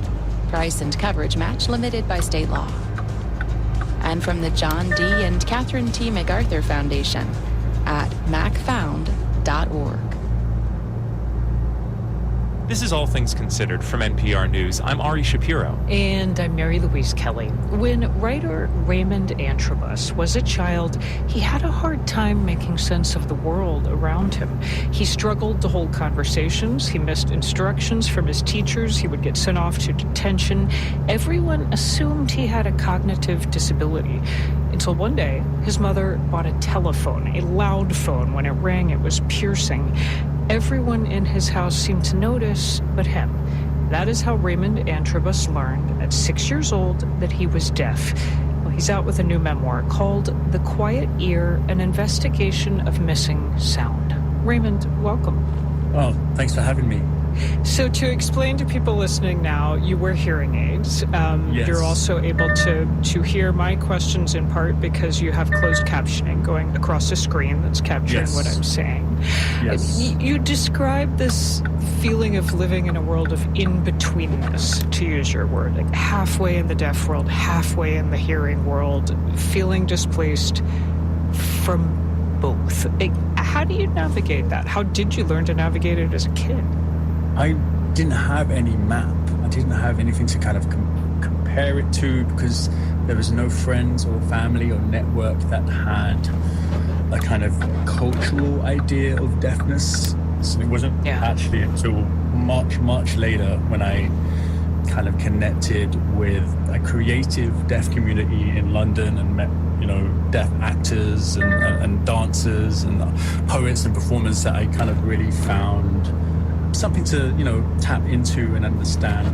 Price and coverage match limited by state law. And from the John D. and Catherine T. MacArthur Foundation at macfound.org. This is All Things Considered from NPR News. I'm Ari Shapiro. And I'm Mary Louise Kelly. When writer Raymond Antrobus was a child, he had a hard time making sense of the world around him. He struggled to hold conversations. He missed instructions from his teachers. He would get sent off to detention. Everyone assumed he had a cognitive disability. Until one day, his mother bought a telephone, a loud phone. When it rang, it was piercing. Everyone in his house seemed to notice but him. That is how Raymond Antrobus learned at 6 years old that he was deaf. Well, he's out with a new memoir called The Quiet Ear, an investigation of missing sound. Raymond, welcome. Oh, thanks for having me. So to explain to people listening now, you wear hearing aids. Yes. You're also able to hear my questions in part because you have closed captioning going across the screen that's capturing what I'm saying. Yes. You describe this feeling of living in a world of in-betweenness, to use your word, like halfway in the deaf world, halfway in the hearing world, feeling displaced from both. How do you navigate that? How did you learn to navigate it as a kid? I didn't have any map. I didn't have anything to kind of compare it to because there was no friends or family or network that had a kind of cultural idea of deafness. So it wasn't actually until much later when I kind of connected with a creative deaf community in London and met, deaf actors and dancers and poets and performers that I kind of really found something to, tap into and understand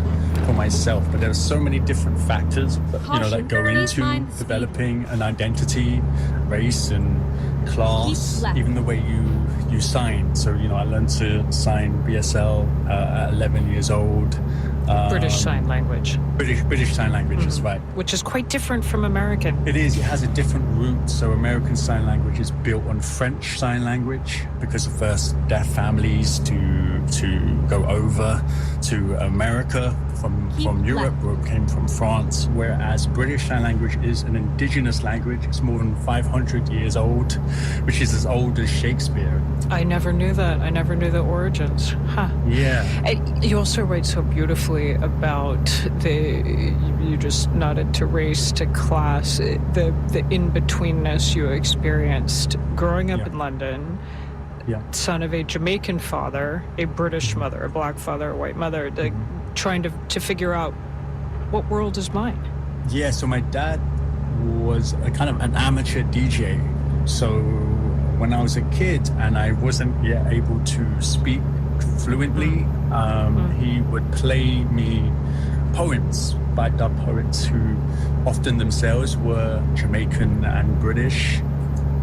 for myself. But there are so many different factors that, that go into developing an identity, race and class, even the way you sign. So, I learned to sign BSL at 11 years old. British Sign Language. British Sign Language is right. Which is quite different from American. It is. It has a different root. So American Sign Language is built on French Sign Language because the first deaf families to go over to America from Europe came from France, whereas British Sign Language is an indigenous language. It's more than 500 years old, which is as old as Shakespeare. I never knew that. I never knew the origins. Huh. Yeah. You also write so beautifully about you just nodded to race, to class, the in-betweenness you experienced growing up in London. Yeah. Son of a Jamaican father, a British mother, a black father, a white mother, trying to figure out what world is mine. Yeah, so my dad was a kind of an amateur DJ. So when I was a kid and I wasn't yet able to speak fluently, he would play me poems by dub poets who often themselves were Jamaican and British.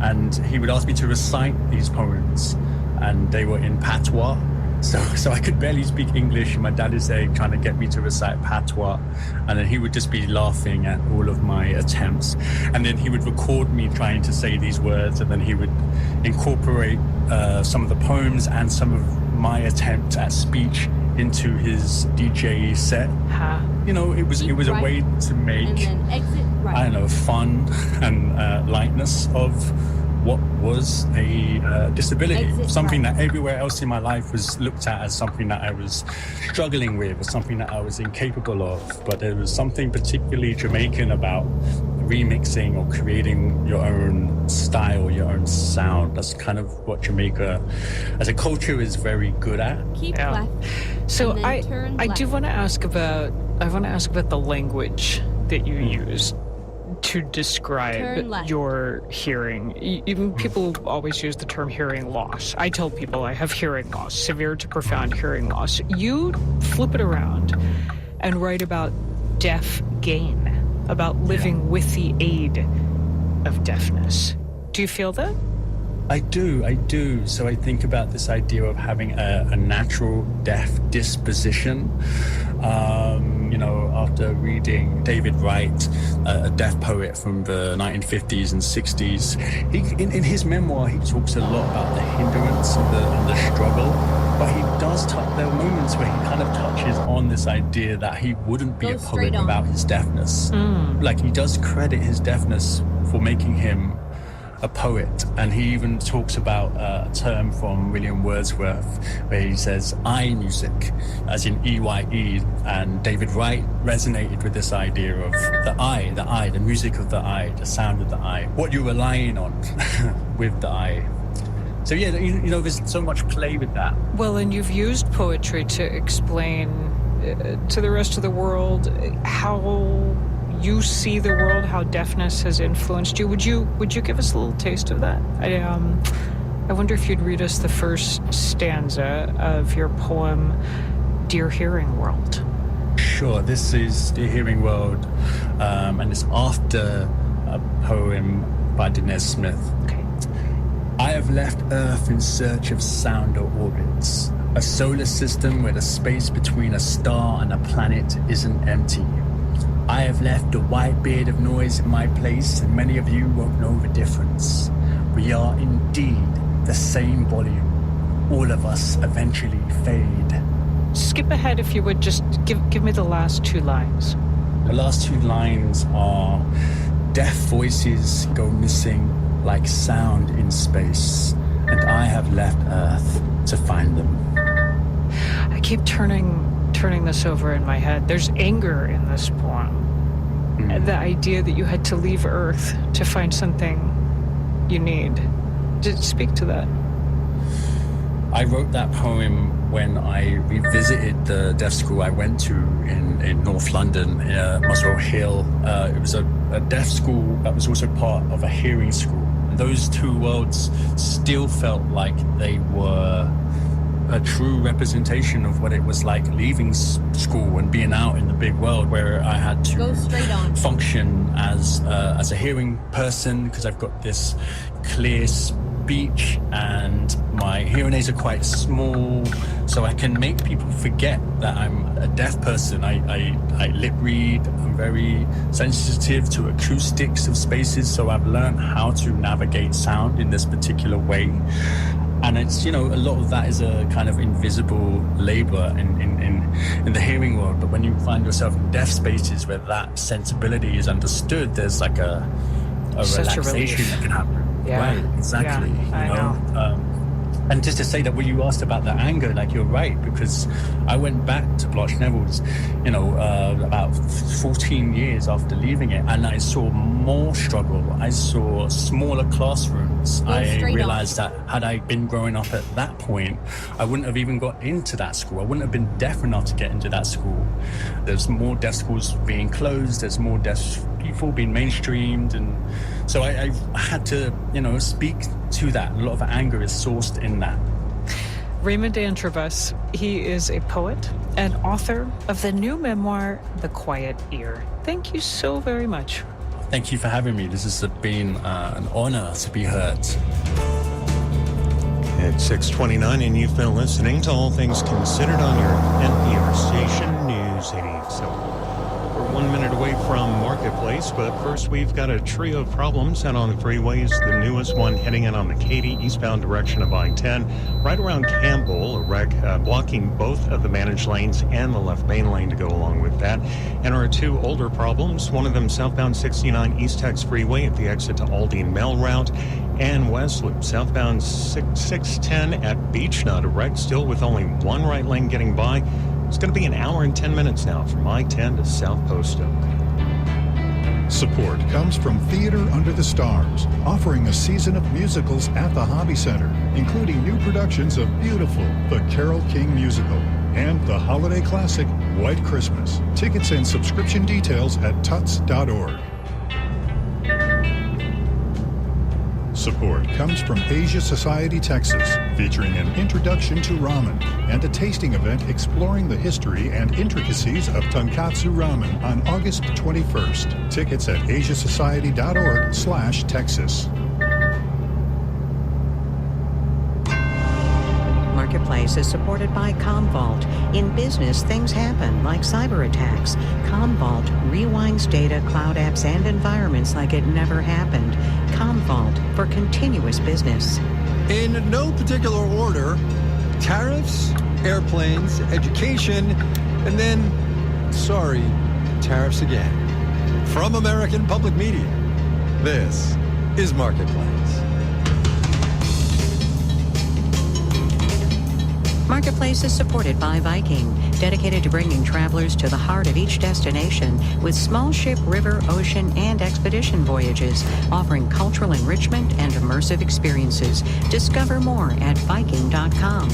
And he would ask me to recite these poems, and they were in patois. So I could barely speak English, and my dad is there trying to get me to recite patois, and then he would just be laughing at all of my attempts, and then he would record me trying to say these words, and then he would incorporate some of the poems and some of my attempt at speech into his DJ set. You know, it was a way to make, I don't know, fun and lightness of what was a disability, something that everywhere else in my life was looked at as something that I was struggling with, or something that I was incapable of. But there was something particularly Jamaican about remixing or creating your own style, your own sound. That's kind of what Jamaica as a culture is very good at. Keep left. So I do want to ask about the language that you use to describe your hearing. Even people always use the term hearing loss. I tell people I have hearing loss, severe to profound hearing loss. You flip it around and write about deaf gain, about living with the aid of deafness. Do you feel that? I do. So I think about this idea of having a natural deaf disposition. You know, after reading David Wright, a deaf poet from the 1950s and 60s, in his memoir, he talks a lot about the hindrance and the struggle, but he does there are moments where he kind of touches on this idea that he wouldn't be a poet without his deafness. Like, he does credit his deafness for making him a poet, and he even talks about a term from William Wordsworth where he says eye music, as in EYE, and David Wright resonated with this idea of the music of the eye, the sound of the eye, what you're relying on with the eye. So yeah, you know, there's so much play with that. Well, and you've used poetry to explain to the rest of the world how you see the world, how deafness has influenced you. Would you give us a little taste of that? I wonder if you'd read us the first stanza of your poem, Dear Hearing World. Sure, this is Dear Hearing World, and it's after a poem by Dinesh Smith. Okay. I have left Earth in search of sounder orbits, a solar system where the space between a star and a planet isn't empty. I have left a white beard of noise in my place, and many of you won't know the difference. We are indeed the same volume. All of us eventually fade. Skip ahead if you would, just give me the last two lines. The last two lines are, deaf voices go missing like sound in space, and I have left Earth to find them. I keep turning this over in my head. There's anger in this poem. The idea that you had to leave Earth to find something you need. Did it speak to that? I wrote that poem when I revisited the deaf school I went to in North London, Muswell Hill. It was a deaf school that was also part of a hearing school. And those two worlds still felt like they were a true representation of what it was like leaving school and being out in the big world, where I had to function as a hearing person, because I've got this clear speech and my hearing aids are quite small, so I can make people forget that I'm a deaf person. I lip read, I'm very sensitive to acoustics of spaces, so I've learned how to navigate sound in this particular way. And it's, you know, a lot of that is a kind of invisible labor in the hearing world. But when you find yourself in deaf spaces where that sensibility is understood, there's like a relaxation that can happen. Yeah. Right, exactly. Yeah, I know. And just to say that when you asked about the anger, like, you're right, because I went back to Bloch Neville's, you know, about 14 years after leaving it, and I saw more struggle. I saw smaller classrooms. I realized that had I been growing up at that point, I wouldn't have even got into that school. I wouldn't have been deaf enough to get into that school. There's more deaf schools being closed. There's more deaf people being mainstreamed, and so I had to, you know, speak to that. A lot of anger is sourced in that. Raymond Antrobus, he is a poet and author of the new memoir, The Quiet Ear. Thank you so very much. Thank you for having me. This has been an honor to be heard. It's 6:29, and you've been listening to All Things Considered on your NPR station, News 88. We're 1 minute away from Marketplace, but first we've got a trio of problems out on the freeways. The newest one heading in on the Katy eastbound direction of I-10, right around Campbell, a wreck blocking both of the managed lanes and the left main lane to go along with that. And our two older problems, one of them southbound 69 East Tex Freeway at the exit to Aldine Mel route, and West Loop southbound 610 at Beechnut, a wreck still with only one right lane getting by. It's going to be an hour and 10 minutes now from I-10 to South Post Oak. Support comes from Theater Under the Stars, offering a season of musicals at the Hobby Center, including new productions of Beautiful, the Carole King musical, and the holiday classic, White Christmas. Tickets and subscription details at tuts.org. Support comes from Asia Society, Texas, featuring an introduction to ramen and a tasting event exploring the history and intricacies of tonkatsu ramen on August 21st. Tickets at asiasociety.org/Texas. Marketplace is supported by Commvault. In business, things happen, like cyber attacks. Commvault rewinds data, cloud apps, and environments like it never happened. Commvault for continuous business. In no particular order, tariffs, airplanes, education, and then, sorry, tariffs again. From American Public Media, this is Marketplace. Marketplace is supported by Viking, dedicated to bringing travelers to the heart of each destination with small ship, river, ocean, and expedition voyages, offering cultural enrichment and immersive experiences. Discover more at Viking.com.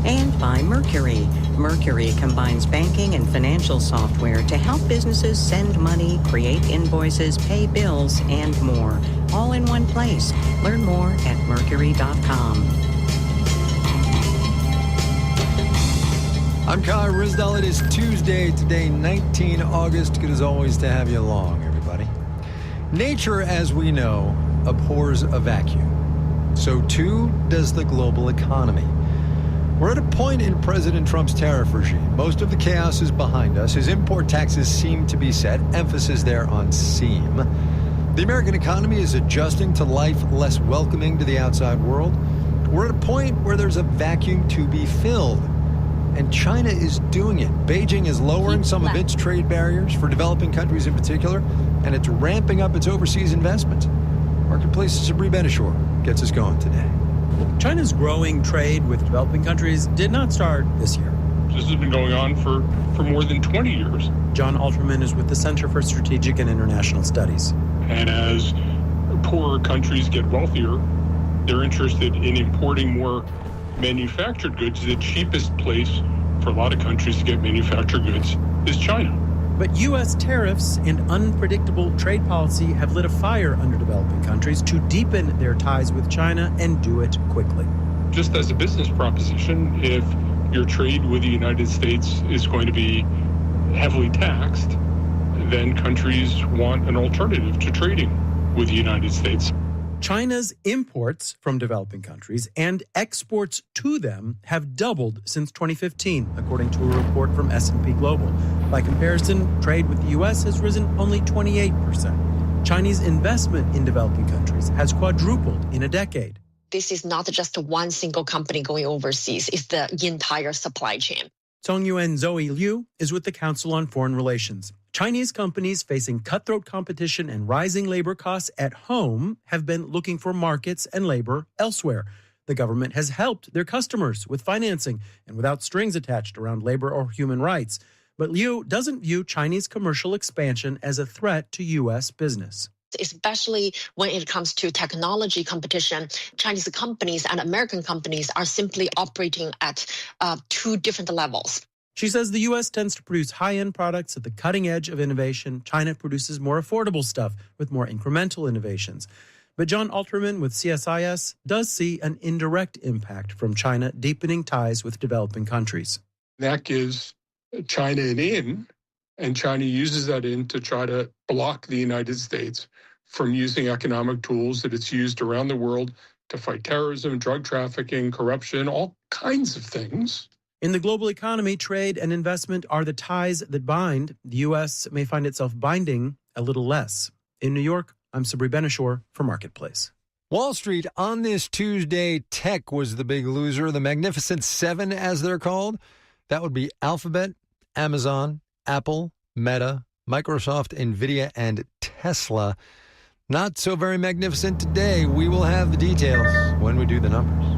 And by Mercury. Mercury combines banking and financial software to help businesses send money, create invoices, pay bills, and more. All in one place. Learn more at Mercury.com. I'm Kai Rizdal. It is Tuesday, today, 19 August. Good as always to have you along, everybody. Nature, as we know, abhors a vacuum. So too does the global economy. We're at a point in President Trump's tariff regime. Most of the chaos is behind us. His import taxes seem to be set. Emphasis there on seem. The American economy is adjusting to life less welcoming to the outside world. We're at a point where there's a vacuum to be filled. And China is doing it. Beijing is lowering some of its trade barriers for developing countries in particular, and it's ramping up its overseas investments. Marketplace's Sabri Benishore gets us going today. China's growing trade with developing countries did not start this year. This has been going on for more than 20 years. John Alterman is with the Center for Strategic and International Studies. And as poorer countries get wealthier, they're interested in importing more manufactured goods. The cheapest place for a lot of countries to get manufactured goods is China. But U.S. tariffs and unpredictable trade policy have lit a fire under developing countries to deepen their ties with China and do it quickly. Just as a business proposition, if your trade with the United States is going to be heavily taxed, then countries want an alternative to trading with the United States. China's imports from developing countries and exports to them have doubled since 2015, according to a report from S&P Global. By comparison, trade with the U.S. has risen only 28%. Chinese investment in developing countries has quadrupled in a decade. This is not just one single company going overseas, it's the entire supply chain. Songyuan Zoe Liu is with the Council on Foreign Relations. Chinese companies facing cutthroat competition and rising labor costs at home have been looking for markets and labor elsewhere. The government has helped their customers with financing and without strings attached around labor or human rights. But Liu doesn't view Chinese commercial expansion as a threat to U.S. business. Especially when it comes to technology competition, Chinese companies and American companies are simply operating at two different levels. She says the U.S. tends to produce high-end products at the cutting edge of innovation. China produces more affordable stuff with more incremental innovations. But John Alterman with CSIS does see an indirect impact from China deepening ties with developing countries. That gives China an in, and China uses that in to try to block the United States from using economic tools that it's used around the world to fight terrorism, drug trafficking, corruption, all kinds of things. In the global economy, trade and investment are the ties that bind. The U.S. may find itself binding a little less. In New York, I'm Sabri Benishore for Marketplace. Wall Street on this Tuesday, tech was the big loser. The Magnificent Seven, as they're called. That would be Alphabet, Amazon, Apple, Meta, Microsoft, NVIDIA, and Tesla. Not so very magnificent today. We will have the details when we do the numbers.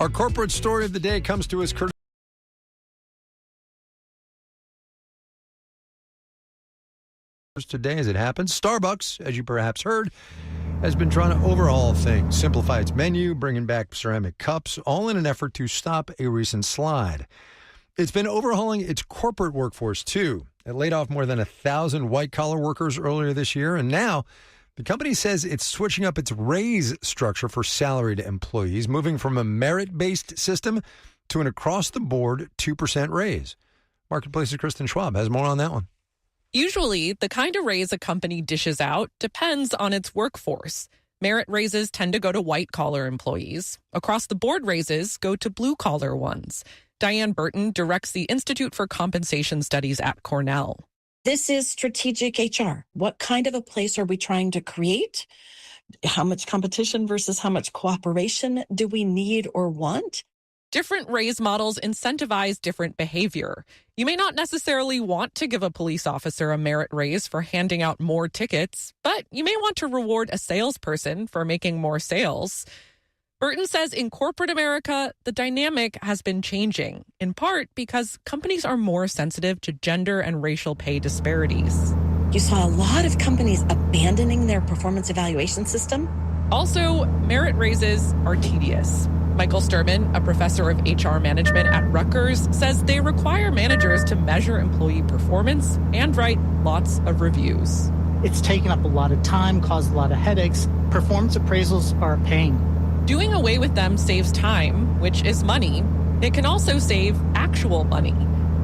Our corporate story of the day comes to us courtesy today as it happens. Starbucks, as you perhaps heard, has been trying to overhaul things, simplify its menu, bringing back ceramic cups, all in an effort to stop a recent slide. It's been overhauling its corporate workforce, too. It laid off more than 1,000 white-collar workers earlier this year, and now the company says it's switching up its raise structure for salaried employees, moving from a merit-based system to an across-the-board 2% raise. Marketplace's Kristen Schwab has more on that one. Usually, the kind of raise a company dishes out depends on its workforce. Merit raises tend to go to white-collar employees. Across-the-board raises go to blue-collar ones. Diane Burton directs the Institute for Compensation Studies at Cornell. This is strategic HR. What kind of a place are we trying to create? How much competition versus how much cooperation do we need or want? Different raise models incentivize different behavior. You may not necessarily want to give a police officer a merit raise for handing out more tickets, but you may want to reward a salesperson for making more sales. Burton says in corporate America, the dynamic has been changing, in part because companies are more sensitive to gender and racial pay disparities. You saw a lot of companies abandoning their performance evaluation system. Also, merit raises are tedious. Michael Sturman, a professor of HR management at Rutgers, says they require managers to measure employee performance and write lots of reviews. It's taken up a lot of time, caused a lot of headaches. Performance appraisals are a pain. Doing away with them saves time, which is money. It can also save actual money.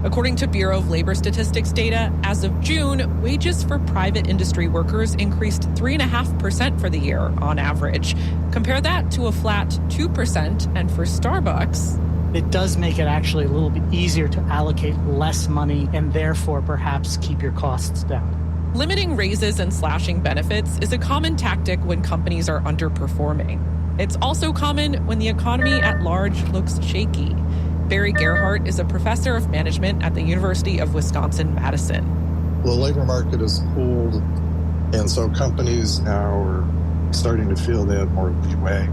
According to Bureau of Labor Statistics data, as of June, wages for private industry workers increased 3.5% for the year on average. Compare that to a flat 2%, and for Starbucks, it does make it actually a little bit easier to allocate less money and therefore perhaps keep your costs down. Limiting raises and slashing benefits is a common tactic when companies are underperforming. It's also common when the economy at large looks shaky. Barry Gerhardt is a professor of management at the University of Wisconsin-Madison. The labor market is cooled, and so companies now are starting to feel they have more leeway,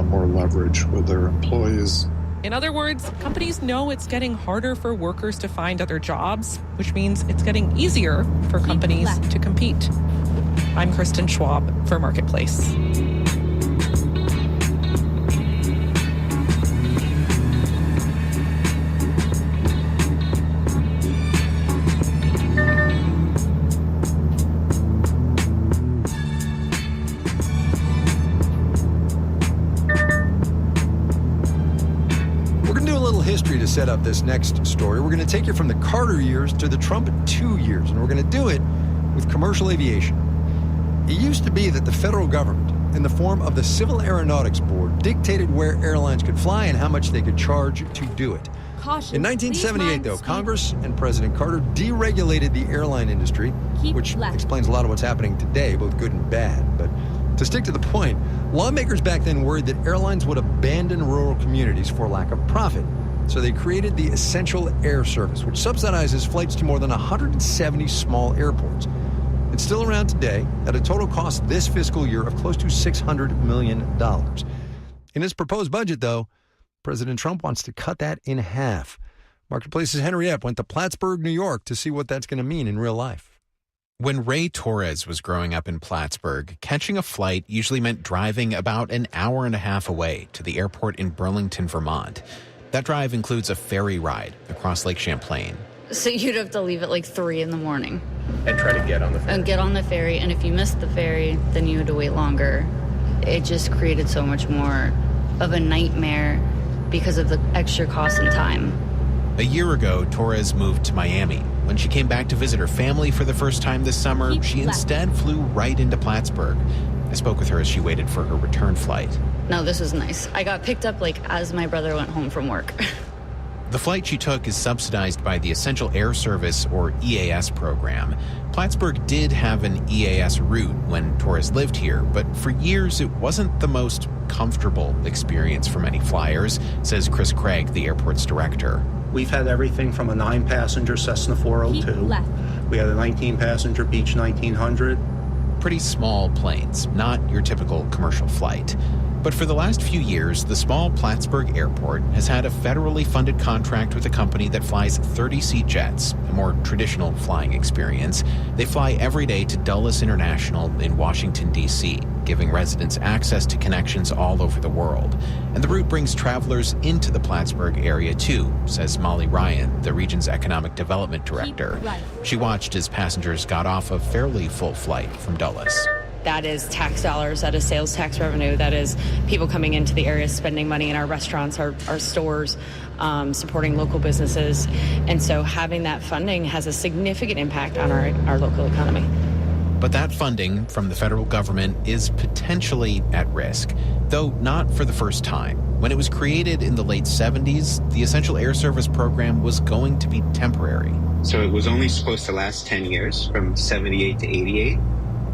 more leverage with their employees. In other words, companies know it's getting harder for workers to find other jobs, which means it's getting easier for companies to compete. I'm Kristen Schwab for Marketplace. To set up this next story, we're going to take you from the Carter years to the Trump 2 years, and we're going to do it with commercial aviation. It used to be that the federal government, in the form of the Civil Aeronautics Board, dictated where airlines could fly and how much they could charge to do it. In 1978, though, Congress and President Carter deregulated the airline industry, which explains a lot of what's happening today, both good and bad. But to stick to the point, lawmakers back then worried that airlines would abandon rural communities for lack of profit. So they created the Essential Air Service, which subsidizes flights to more than 170 small airports. It's still around today at a total cost this fiscal year of close to $600 million. In his proposed budget, though, President Trump wants to cut that in half. Marketplace's Henry Epp went to Plattsburgh, New York, to see what that's going to mean in real life. When Ray Torres was growing up in Plattsburgh, catching a flight usually meant driving about an hour and a half away to the airport in Burlington, Vermont. That drive includes a ferry ride across Lake Champlain. So you'd have to leave at like 3 in the morning. And try to get on the ferry. And get on the ferry, and if you missed the ferry, then you had to wait longer. It just created so much more of a nightmare because of the extra cost and time. A year ago, Torres moved to Miami. When she came back to visit her family for the first time this summer, she instead flew right into Plattsburgh. I spoke with her as she waited for her return flight. No, this was nice. I got picked up like as my brother went home from work. The flight she took is subsidized by the Essential Air Service, or EAS, program. Plattsburgh did have an EAS route when Torres lived here, but for years it wasn't the most comfortable experience for many flyers, says Chris Craig, the airport's director. We've had everything from a 9-passenger Cessna 402. We had a 19-passenger Beech 1900. Pretty small planes, not your typical commercial flight. But for the last few years, the small Plattsburgh airport has had a federally funded contract with a company that flies 30-seat jets, a more traditional flying experience. They fly every day to Dulles International in Washington, D.C., giving residents access to connections all over the world. And the route brings travelers into the Plattsburgh area, too, says Molly Ryan, the region's economic development director. She watched as passengers got off a fairly full flight from Dulles. That is tax dollars, that is sales tax revenue, that is people coming into the area, spending money in our restaurants, our stores, supporting local businesses. And so having that funding has a significant impact on our local economy. But that funding from the federal government is potentially at risk, though not for the first time. When it was created in the late 70s, the Essential Air Service program was going to be temporary. So it was only supposed to last 10 years, from 78 to 88.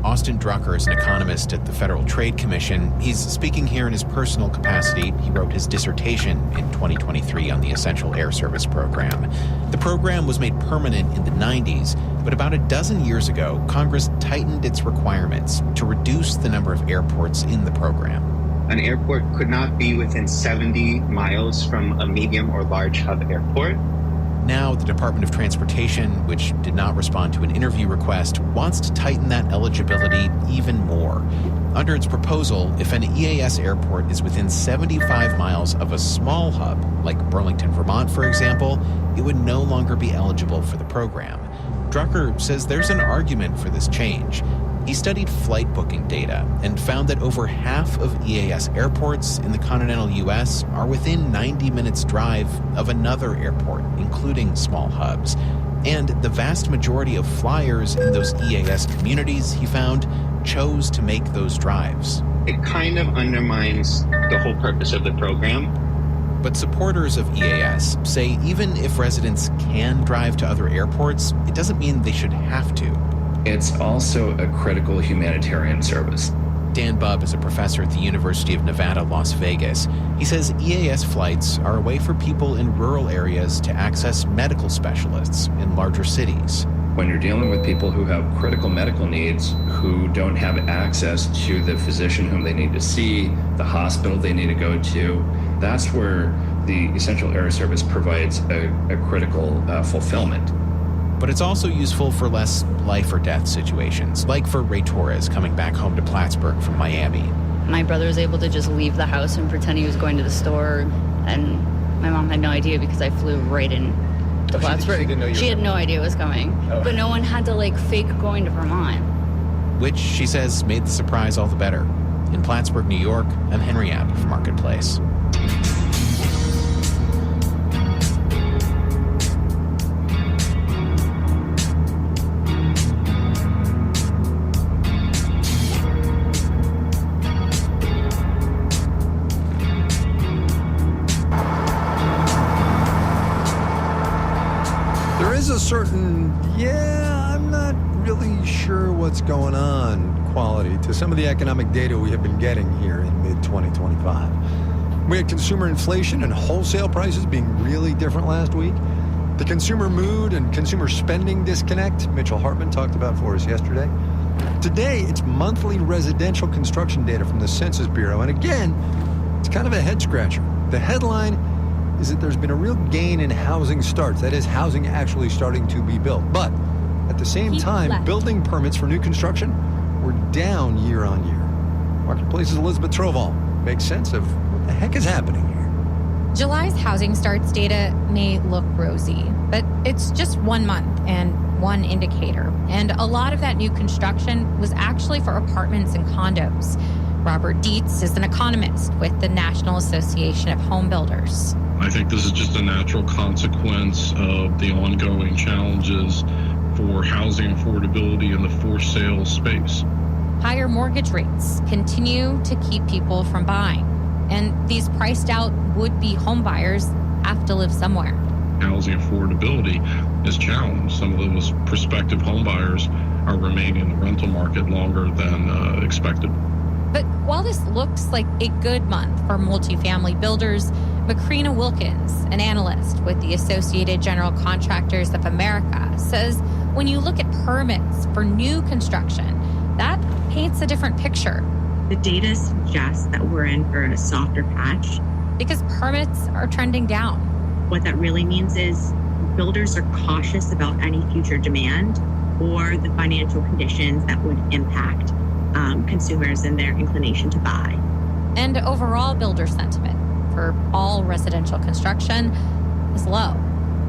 Austin Drucker is an economist at the Federal Trade Commission. He's speaking here in his personal capacity. He wrote his dissertation in 2023 on the Essential Air Service program. The program was made permanent in the 90s, but about a dozen years ago, Congress tightened its requirements to reduce the number of airports in the program. An airport could not be within 70 miles from a medium or large hub airport. Now, the Department of Transportation, which did not respond to an interview request, wants to tighten that eligibility even more. Under its proposal, if an EAS airport is within 75 miles of a small hub, like Burlington, Vermont, for example, it would no longer be eligible for the program. Drucker says there's an argument for this change. He studied flight booking data and found that over half of EAS airports in the continental U.S. are within 90 minutes drive of another airport, including small hubs. And the vast majority of flyers in those EAS communities, he found, chose to make those drives. It kind of undermines the whole purpose of the program. But supporters of EAS say even if residents can drive to other airports, it doesn't mean they should have to. It's also a critical humanitarian service. Dan Bubb is a professor at the University of Nevada, Las Vegas. He says EAS flights are a way for people in rural areas to access medical specialists in larger cities. When you're dealing with people who have critical medical needs, who don't have access to the physician whom they need to see, the hospital they need to go to, that's where the Essential Air Service provides a critical fulfillment. But it's also useful for less life or death situations, like for Ray Torres coming back home to Plattsburgh from Miami. My brother was able to just leave the house and pretend he was going to the store, and my mom had no idea because I flew right in to Plattsburgh. She had no idea it was coming. Oh. But no one had to fake going to Vermont. Which, she says, made the surprise all the better. In Plattsburgh, New York, I'm Henry Abbott for Marketplace. I'm not really sure what's going on quality to some of the economic data we have been getting here in mid-2025. We had consumer inflation and wholesale prices being really different last week. The consumer mood and consumer spending disconnect Mitchell Hartman talked about for us yesterday. Today, it's monthly residential construction data from the Census Bureau. And again, it's kind of a head-scratcher. The headline is that there's been a real gain in housing starts. That is, housing actually starting to be built. But at the same time, building permits for new construction were down year on year. Marketplace's Elizabeth Trovall makes sense of what the heck is happening here. July's housing starts data may look rosy, but it's just 1 month and one indicator. And a lot of that new construction was actually for apartments and condos. Robert Dietz is an economist with the National Association of Home Builders. I think this is just a natural consequence of the ongoing challenges for housing affordability in the for-sale space. Higher mortgage rates continue to keep people from buying. And these priced out would-be home buyers have to live somewhere. Housing affordability is challenged. Some of those prospective home buyers are remaining in the rental market longer than expected. But while this looks like a good month for multifamily builders, Macrina Wilkins, an analyst with the Associated General Contractors of America, says when you look at permits for new construction, that paints a different picture. The data suggests that we're in for a softer patch. Because permits are trending down. What that really means is builders are cautious about any future demand or the financial conditions that would impact consumers and their inclination to buy. And overall builder sentiment for all residential construction is low.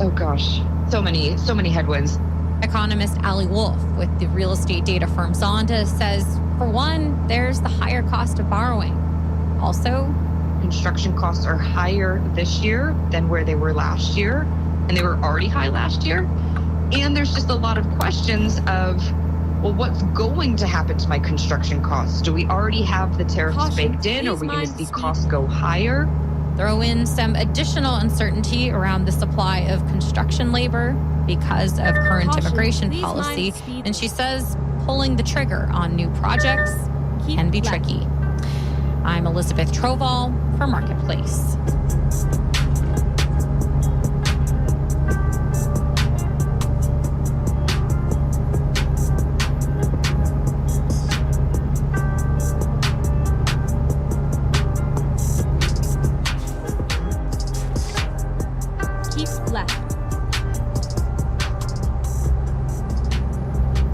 Oh gosh, so many headwinds. Economist Ali Wolf with the real estate data firm Zonda says, for one, there's the higher cost of borrowing. Also, construction costs are higher this year than where they were last year, and they were already high last year. And there's just a lot of questions of, well, what's going to happen to my construction costs? Do we already have the tariffs baked in? Are we going to see costs go higher? Throw in some additional uncertainty around the supply of construction labor because of current immigration policy. And she says pulling the trigger on new projects can be tricky. I'm Elizabeth Troval for Marketplace.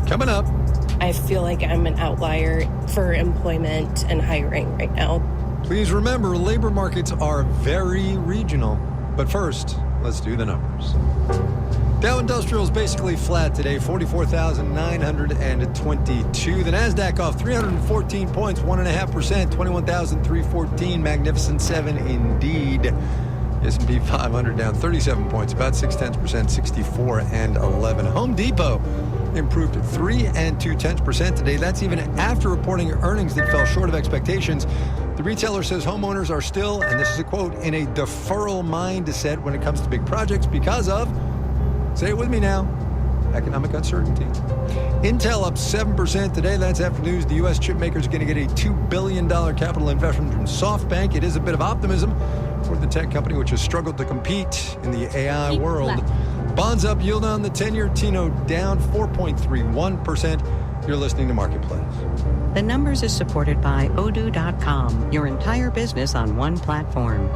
Coming up. I feel like I'm an outlier for employment and hiring right now. Please remember, labor markets are very regional. But first, let's do the numbers. Dow Industrial is basically flat today, 44,922. The NASDAQ off 314 points, 1.5%, 21,314. Magnificent 7 indeed. S&P 500 down 37 points, about 0.6%, 64 and 11. Home Depot improved 3 2/10% today. That's even after reporting earnings that fell short of expectations. The retailer says homeowners are still, and this is a quote, in a deferral mindset when it comes to big projects because of, say it with me now, economic uncertainty. Intel up 7% today. That's after news the U.S. chip maker is going to get a $2 billion capital investment from SoftBank. It is a bit of optimism for the tech company, which has struggled to compete in the AI world. Bonds up, yield on the 10-year T-No down 4.31%. You're listening to Marketplace. The Numbers is supported by Odoo.com, your entire business on one platform.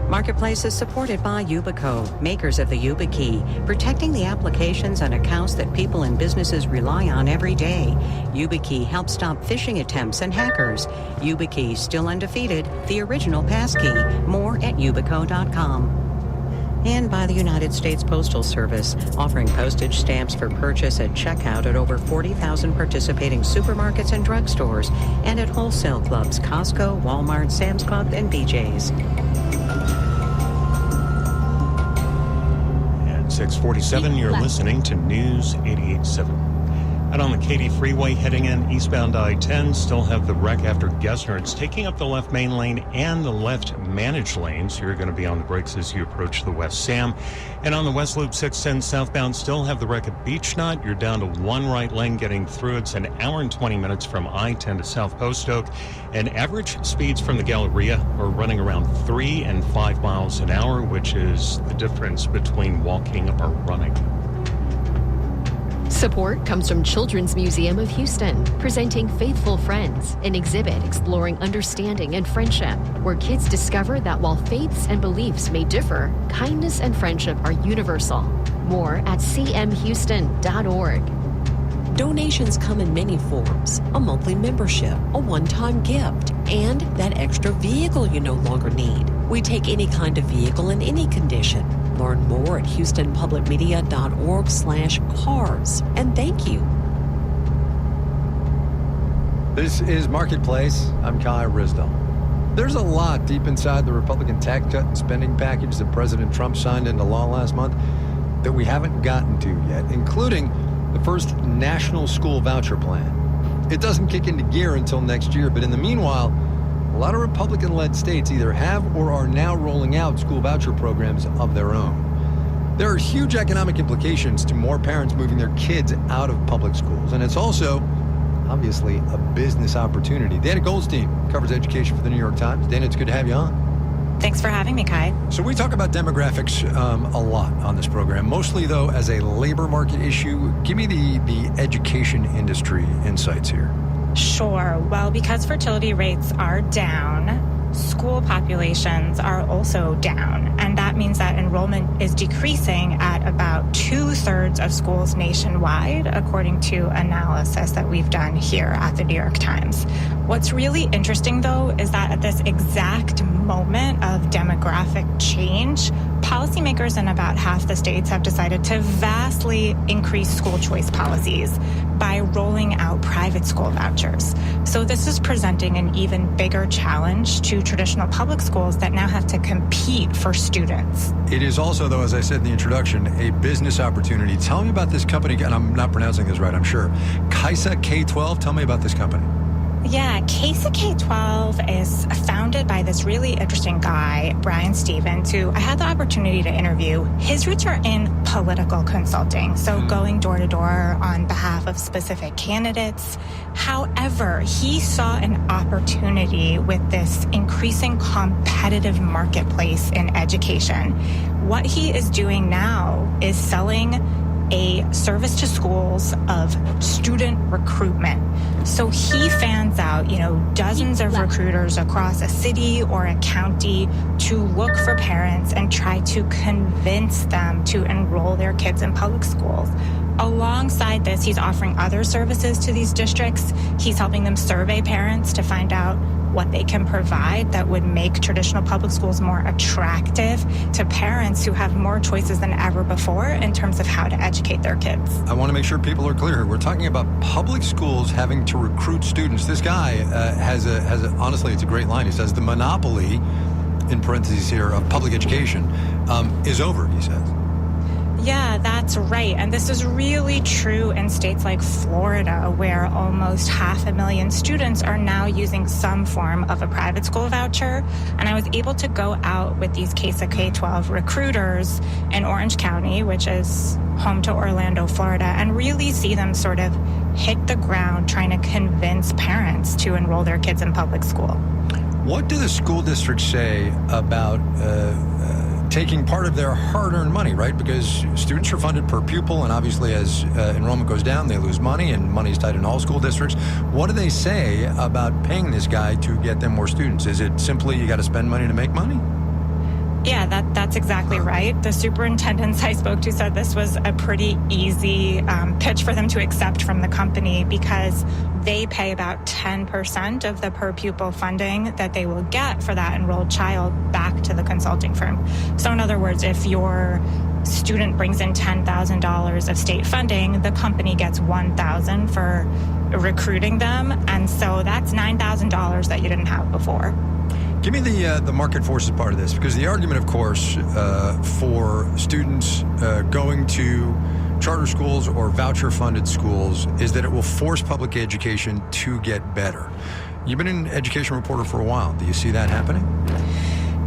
Marketplace is supported by Yubico, makers of the YubiKey, protecting the applications and accounts that people and businesses rely on every day. YubiKey helps stop phishing attempts and hackers. YubiKey, still undefeated, the original passkey. More at Yubico.com. And by the United States Postal Service, offering postage stamps for purchase at checkout at over 40,000 participating supermarkets and drugstores, and at wholesale clubs Costco, Walmart, Sam's Club, and BJ's. At 6:47, you're listening to News 88.7. Out on the Katy Freeway heading in eastbound I-10, still have the wreck after Gessner. It's taking up the left main lane and the left managed lane, so you're going to be on the brakes as you approach the West Sam. And on the West Loop 610 southbound, still have the wreck at Beach Knot. You're down to one right lane getting through. It's an hour and 20 minutes from I-10 to South Post Oak. And average speeds from the Galleria are running around 3 and 5 miles an hour, which is the difference between walking or running. Support comes from Children's Museum of Houston, presenting Faithful Friends, an exhibit exploring understanding and friendship, where kids discover that while faiths and beliefs may differ, kindness and friendship are universal. More at cmhouston.org. Donations come in many forms: a monthly membership, a one-time gift, and that extra vehicle you no longer need. We take any kind of vehicle in any condition. Learn more at houstonpublicmedia.org/cars. And thank you. This is Marketplace. I'm Kai Risdell. There's a lot deep inside the Republican tax cut and spending package that President Trump signed into law last month that we haven't gotten to yet, including the first national school voucher plan. It doesn't kick into gear until next year, but in the meanwhile, a lot of Republican-led states either have or are now rolling out school voucher programs of their own. There are huge economic implications to more parents moving their kids out of public schools, and it's also, obviously, a business opportunity. Dana Goldstein covers education for the New York Times. Dana, it's good to have you on. Thanks for having me, Kai. So we talk about demographics a lot on this program, mostly, though, as a labor market issue. Give me the education industry insights here. Sure. Well, because fertility rates are down, school populations are also down. And that means that enrollment is decreasing at about 2/3 of schools nationwide, according to analysis that we've done here at the New York Times. What's really interesting, though, is that at this exact moment of demographic change, policymakers in about half the states have decided to vastly increase school choice policies by rolling out private school vouchers. So this is presenting an even bigger challenge to traditional public schools that now have to compete for students. It is also, though, as I said in the introduction, a business opportunity. Tell me about this company, and I'm not pronouncing this right, I'm sure. Kaisa K-12, tell me about this company. Yeah, Kaisa K-12 is founded by this really interesting guy, Brian Stevens, who I had the opportunity to interview. His roots are in political consulting, so going door to door on behalf of specific candidates. However, he saw an opportunity with this increasing competitive marketplace in education. What he is doing now is selling a service to schools of student recruitment. So he fans out, dozens of recruiters across a city or a county to look for parents and try to convince them to enroll their kids in public schools. Alongside this, he's offering other services to these districts. He's helping them survey parents to find out what they can provide that would make traditional public schools more attractive to parents who have more choices than ever before in terms of how to educate their kids. I want to make sure people are clear here. We're talking about public schools having to recruit students. This guy has honestly, it's a great line. He says the monopoly, in parentheses here, of public education is over, he says. Yeah, that's right. And this is really true in states like Florida, where almost 500,000 students are now using some form of a private school voucher. And I was able to go out with these Kaisa K-12 recruiters in Orange County, which is home to Orlando, Florida, and really see them sort of hit the ground trying to convince parents to enroll their kids in public school. What do the school districts say about taking part of their hard-earned money, right? Because students are funded per pupil, and obviously as enrollment goes down, they lose money, and money is tight in all school districts. What do they say about paying this guy to get them more students? Is it simply you got to spend money to make money? Yeah, that's exactly right. The superintendents I spoke to said this was a pretty easy pitch for them to accept from the company because they pay about 10% of the per pupil funding that they will get for that enrolled child back to the consulting firm. So in other words, if your student brings in $10,000 of state funding, the company gets $1,000 for recruiting them. And so that's $9,000 that you didn't have before. Give me the market forces part of this, because the argument, of course, for students going to charter schools or voucher-funded schools is that it will force public education to get better. You've been an education reporter for a while. Do you see that happening?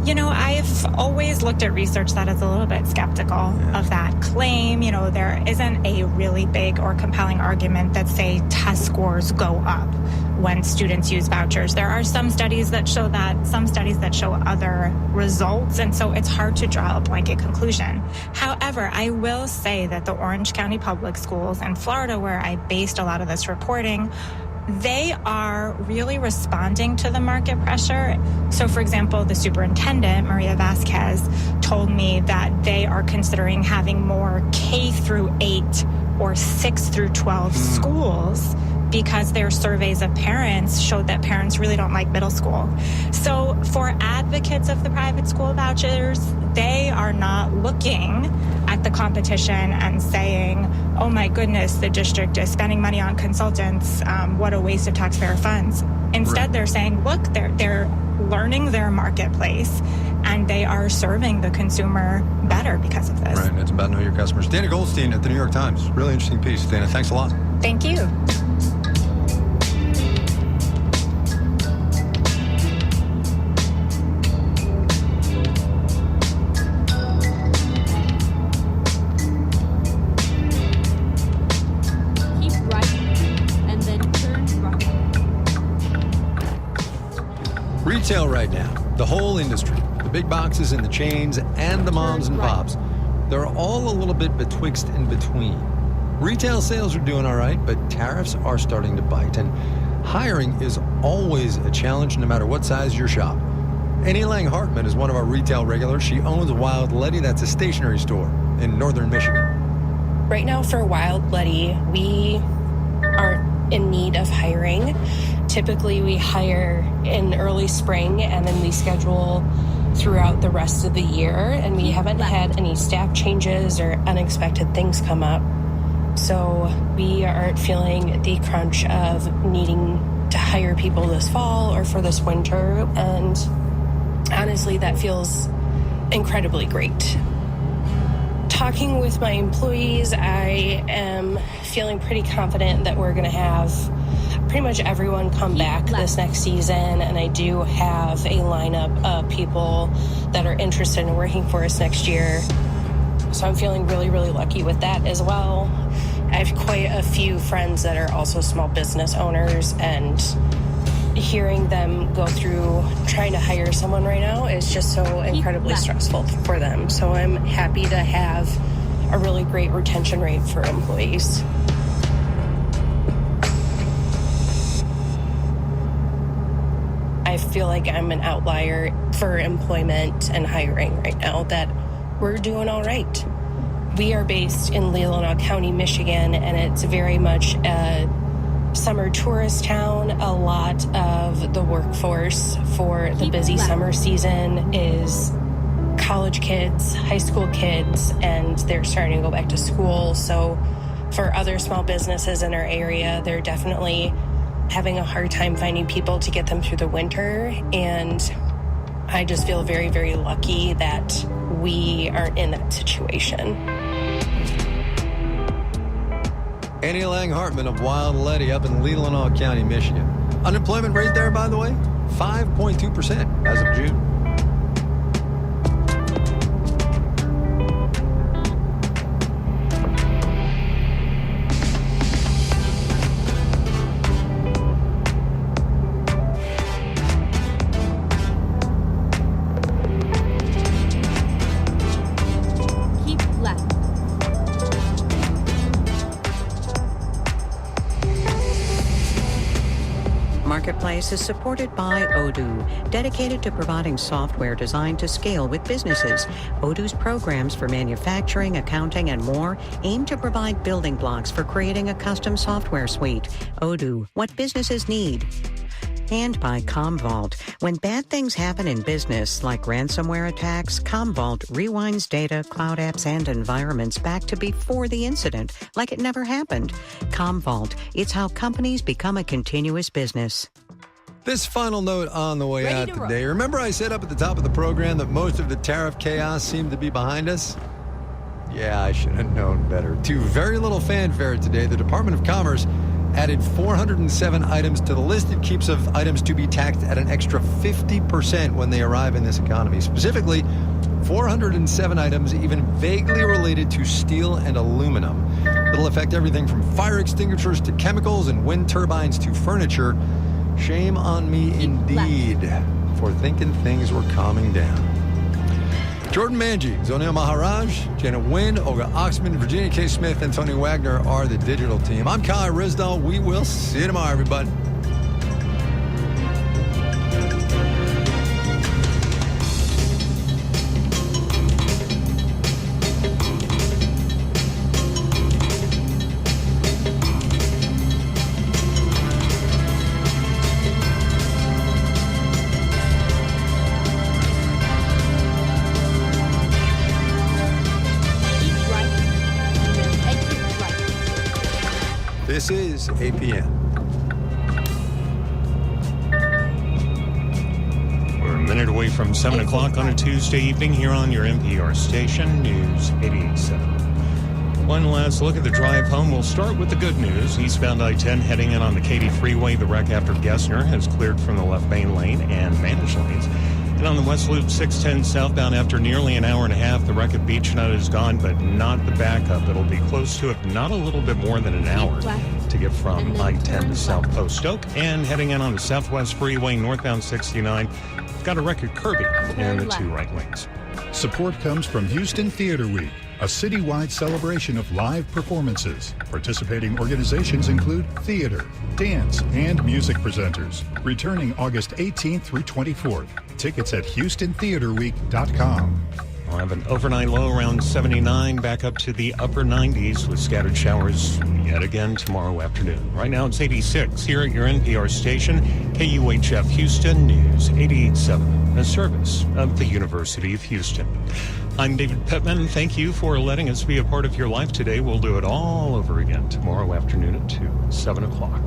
I've always looked at research that is a little bit skeptical of that claim. There isn't a really big or compelling argument that say test scores go up when students use vouchers. There are some studies that show that, some studies that show other results, and so it's hard to draw a blanket conclusion. However, I will say that the Orange County Public Schools in Florida, where I based a lot of this reporting, they are really responding to the market pressure. So, for example, the superintendent, Maria Vasquez, told me that they are considering having more K through 8 or 6 through 12 schools because their surveys of parents showed that parents really don't like middle school. So for advocates of the private school vouchers, they are not looking at the competition and saying, oh my goodness, the district is spending money on consultants. What a waste of taxpayer funds. Instead, they're saying, look, they're learning their marketplace and they are serving the consumer better because of this. Right, it's about know your customers. Dana Goldstein at the New York Times. Really interesting piece. Dana, thanks a lot. Thank you. Retail right now, the whole industry, the big boxes and the chains and the moms and pops, they're all a little bit betwixt and between. Retail sales are doing all right, but tariffs are starting to bite, and hiring is always a challenge no matter what size your shop. Annie Lang Hartman is one of our retail regulars. She owns Wild Letty, that's a stationery store in northern Michigan. Right now for Wild Letty, we are in need of hiring. Typically we hire in early spring and then we schedule throughout the rest of the year, and we haven't had any staff changes or unexpected things come up. So we aren't feeling the crunch of needing to hire people this fall or for this winter, and honestly that feels incredibly great. Talking with my employees, I am feeling pretty confident that we're going to have pretty much everyone come back this next season, and I do have a lineup of people that are interested in working for us next year. So I'm feeling really, really lucky with that as well. I have quite a few friends that are also small business owners, and hearing them go through trying to hire someone right now is just so incredibly stressful for them. So I'm happy to have a really great retention rate for employees. I feel like I'm an outlier for employment and hiring right now, that we're doing all right. We are based in Leelanau County, Michigan, and it's very much a summer tourist town. A lot of the workforce for the busy summer season is college kids, high school kids, and they're starting to go back to school. So for other small businesses in our area, they're definitely having a hard time finding people to get them through the winter. And I just feel very, very lucky that we aren't in that situation. Annie Lang Hartman of Wild Letty up in Leelanau County, Michigan. Unemployment rate there, by the way, 5.2% as of June. Marketplace is supported by Odoo, dedicated to providing software designed to scale with businesses. Odoo's programs for manufacturing, accounting, and more aim to provide building blocks for creating a custom software suite. Odoo, what businesses need. And by Commvault. When bad things happen in business, like ransomware attacks, Commvault rewinds data, cloud apps, and environments back to before the incident, like it never happened. Commvault, it's how companies become a continuous business. This final note on the way out today. Remember I said up at the top of the program that most of the tariff chaos seemed to be behind us? Yeah, I should have known better. To very little fanfare today, the Department of Commerce added 407 items to the list. It keeps of items to be taxed at an extra 50% when they arrive in this economy. Specifically, 407 items even vaguely related to steel and aluminum. It'll affect everything from fire extinguishers to chemicals and wind turbines to furniture. Shame on me indeed for thinking things were calming down. Jordan Manji, Zonil Maharaj, Janet Wynn, Olga Oxman, Virginia K. Smith, and Tony Wagner are the digital team. I'm Kai Rizdal. We will see you tomorrow, everybody. This is APN. We're a minute away from 7 o'clock on a Tuesday evening here on your NPR station, News 88.7. One last look at the drive home. We'll start with the good news. Eastbound I-10 heading in on the Katy Freeway. The wreck after Gessner has cleared from the left main lane and managed lanes. And on the West Loop 610 southbound, after nearly an hour and a half, the wreck at Beach Nut is gone, but not the backup. It'll be close to it, not a little bit more than an hour to get from I-10 to South Post Oak. And heading in on the Southwest Freeway, northbound 69, got a wreck at Kirby in the two right lanes. Support comes from Houston Theater Week, a citywide celebration of live performances. Participating organizations include theater, dance, and music presenters. Returning August 18th through 24th. Tickets at HoustonTheaterWeek.com. We'll have an overnight low around 79, back up to the upper 90s with scattered showers yet again tomorrow afternoon. Right now it's 86 here at your NPR station, KUHF Houston News 88.7, a service of the University of Houston. I'm David Pittman. Thank you for letting us be a part of your life today. We'll do it all over again tomorrow afternoon at 7 o'clock.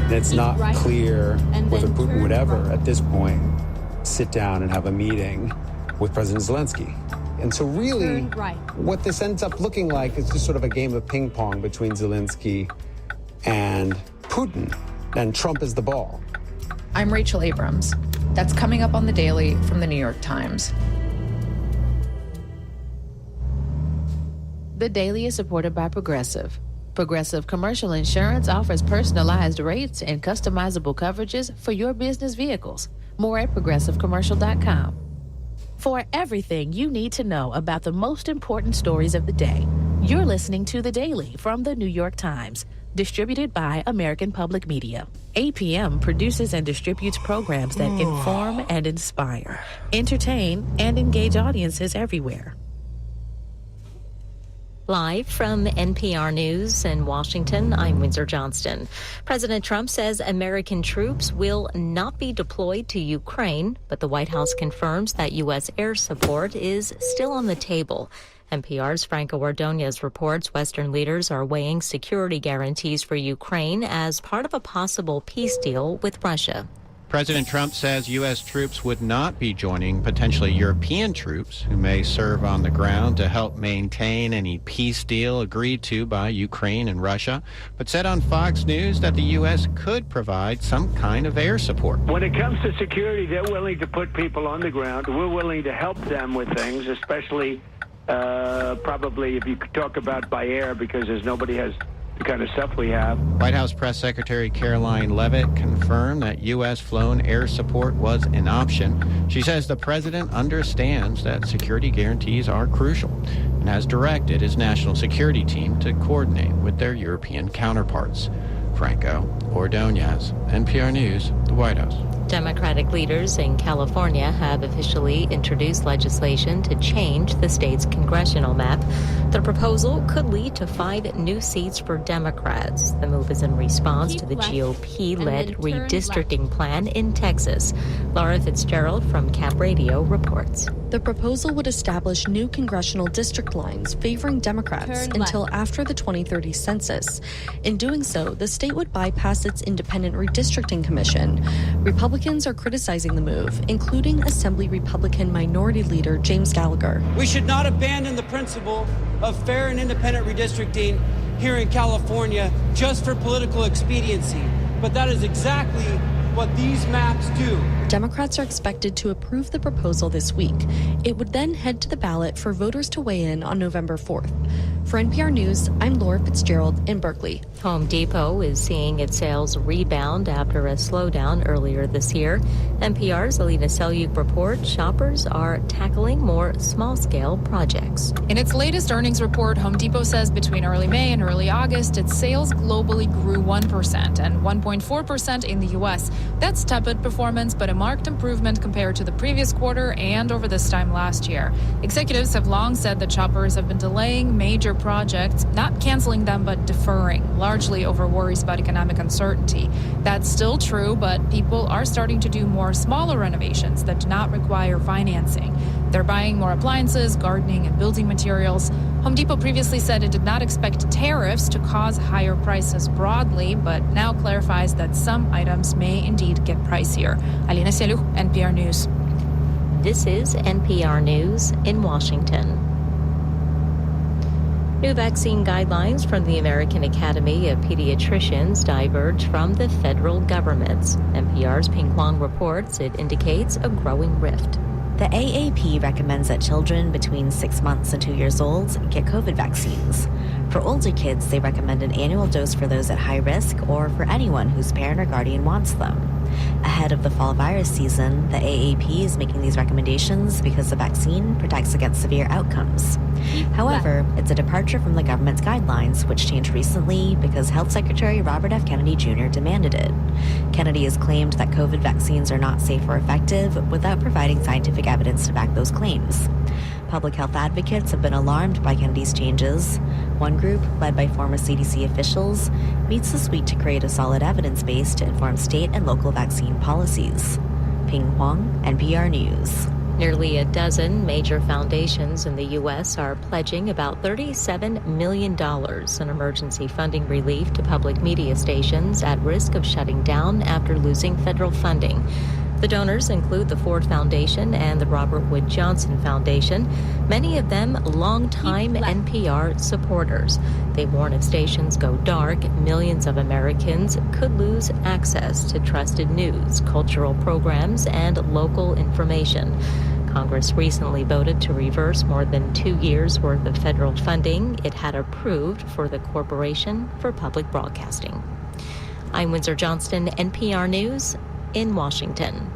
It's not clear whether Putin would ever, at this point, sit down and have a meeting with President Zelensky. And so really, what this ends up looking like is just sort of a game of ping pong between Zelensky and Putin, and Trump is the ball. I'm Rachel Abrams. That's coming up on The Daily from The New York Times. The Daily is supported by Progressive. Progressive Commercial Insurance offers personalized rates and customizable coverages for your business vehicles. More at progressivecommercial.com. For everything you need to know about the most important stories of the day, you're listening to The Daily from The New York Times, distributed by American Public Media. APM produces and distributes programs that inform and inspire, entertain, and engage audiences everywhere. Live from NPR News in Washington, I'm Windsor Johnston. President Trump says American troops will not be deployed to Ukraine, but the White House confirms that U.S. air support is still on the table. NPR's Franco Ordonez reports Western leaders are weighing security guarantees for Ukraine as part of a possible peace deal with Russia. President Trump says U.S. troops would not be joining potentially European troops who may serve on the ground to help maintain any peace deal agreed to by Ukraine and Russia, but said on Fox News that the U.S. could provide some kind of air support. When it comes to security, they're willing to put people on the ground. We're willing to help them with things, especially probably if you could talk about by air, because there's nobody has the kind of stuff we have. White House Press Secretary Caroline Leavitt confirmed that U.S. flown air support was an option. She says the president understands that security guarantees are crucial and has directed his national security team to coordinate with their European counterparts. Franco Ordonez, NPR News, the White House. Democratic leaders in California have officially introduced legislation to change the state's congressional map. The proposal could lead to 5 new seats for Democrats. The move is in response to the GOP-led redistricting plan in Texas. Laura Fitzgerald from Cap Radio reports. The proposal would establish new congressional district lines favoring Democrats until after the 2030 census. In doing so, the state would bypass its independent redistricting commission. Republicans are criticizing the move, including Assembly Republican Minority Leader James Gallagher. We should not abandon the principle of fair and independent redistricting here in California just for political expediency. But that is exactly what these maps do. Democrats are expected to approve the proposal this week. It would then head to the ballot for voters to weigh in on November 4th. For NPR News, I'm Laura Fitzgerald in Berkeley. Home Depot is seeing its sales rebound after a slowdown earlier this year. NPR's Alina Selyuk reports shoppers are tackling more small-scale projects. In its latest earnings report, Home Depot says between early May and early August, its sales globally grew 1% and 1.4% in the U.S. That's tepid performance, but a marked improvement compared to the previous quarter and over this time last year. Executives have long said that shoppers have been delaying major projects, not canceling them, but deferring, largely over worries about economic uncertainty. That's still true, but people are starting to do more smaller renovations that do not require financing. They're buying more appliances, gardening, and building materials. Home Depot previously said it did not expect tariffs to cause higher prices broadly, but now clarifies that some items may indeed get pricier. Alina Selu, NPR News. This is NPR News in Washington. New vaccine guidelines from the American Academy of Pediatricians diverge from the federal government's. NPR's Ping Huang reports it indicates a growing rift. The AAP recommends that children between 6 months and 2 years old get COVID vaccines. For older kids, they recommend an annual dose for those at high risk or for anyone whose parent or guardian wants them. Ahead of the fall virus season, the AAP is making these recommendations because the vaccine protects against severe outcomes. However, it's a departure from the government's guidelines, which changed recently because Health Secretary Robert F. Kennedy Jr. demanded it. Kennedy has claimed that COVID vaccines are not safe or effective without providing scientific evidence to back those claims. Public health advocates have been alarmed by Kennedy's changes. One group, led by former CDC officials, meets this week to create a solid evidence base to inform state and local vaccine policies. Ping Huang, NPR News. Nearly a dozen major foundations in the U.S. are pledging about $37 million in emergency funding relief to public media stations at risk of shutting down after losing federal funding. The donors include the Ford Foundation and the Robert Wood Johnson Foundation, many of them longtime NPR supporters. They warn if stations go dark, millions of Americans could lose access to trusted news, cultural programs, and local information. Congress recently voted to reverse more than 2 years' worth of federal funding it had approved for the Corporation for Public Broadcasting. I'm Windsor Johnston, NPR News in Washington.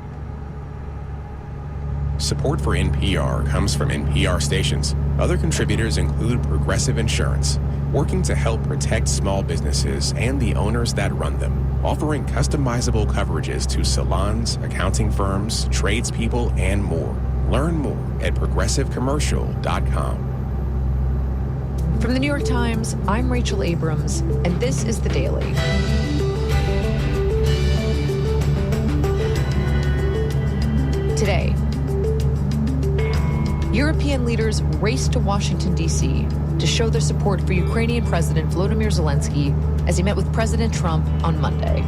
Support for NPR comes from NPR stations. Other contributors include Progressive Insurance, working to help protect small businesses and the owners that run them, offering customizable coverages to salons, accounting firms, tradespeople, and more. Learn more at progressivecommercial.com. From the New York Times, I'm Rachel Abrams, and this is The Daily. Today, European leaders raced to Washington, D.C. to show their support for Ukrainian President Volodymyr Zelensky as he met with President Trump on Monday.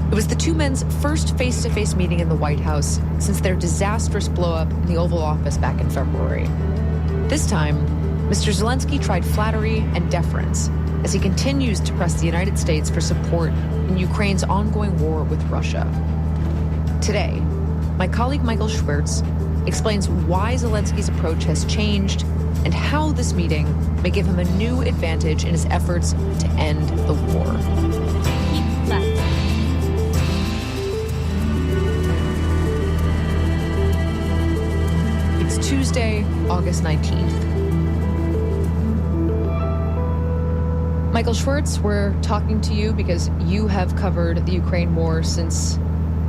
It was the two men's first face-to-face meeting in the White House since their disastrous blow-up in the Oval Office back in February. This time, Mr. Zelensky tried flattery and deference as he continues to press the United States for support in Ukraine's ongoing war with Russia. Today, my colleague Michael Schwertz explains why Zelensky's approach has changed and how this meeting may give him a new advantage in his efforts to end the war. It's Tuesday, August 19th. Michael Schwertz, we're talking to you because you have covered the Ukraine war since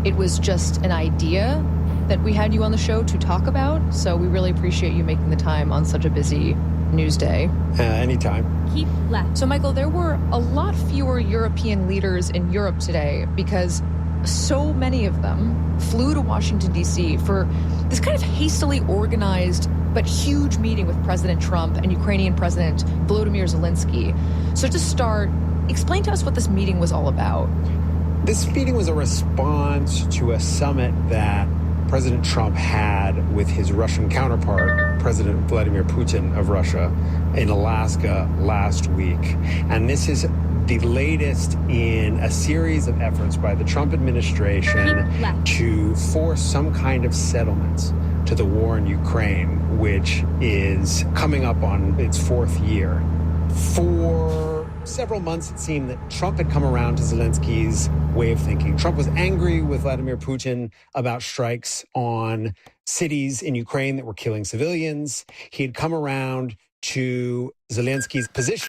it was just an idea that we had you on the show to talk about. So we really appreciate you making the time on such a busy news day. Anytime. Keep left. So, Michael, there were a lot fewer European leaders in Europe today because so many of them flew to Washington, D.C. for this kind of hastily organized but huge meeting with President Trump and Ukrainian President Volodymyr Zelensky. So to start, explain to us what this meeting was all about. This meeting was a response to a summit that President Trump had with his Russian counterpart, President Vladimir Putin of Russia, in Alaska last week. And this is the latest in a series of efforts by the Trump administration to force some kind of settlements to the war in Ukraine, which is coming up on its fourth year. For several months, it seemed that Trump had come around to Zelensky's way of thinking. Trump was angry with Vladimir Putin about strikes on cities in Ukraine that were killing civilians. He had come around to Zelensky's position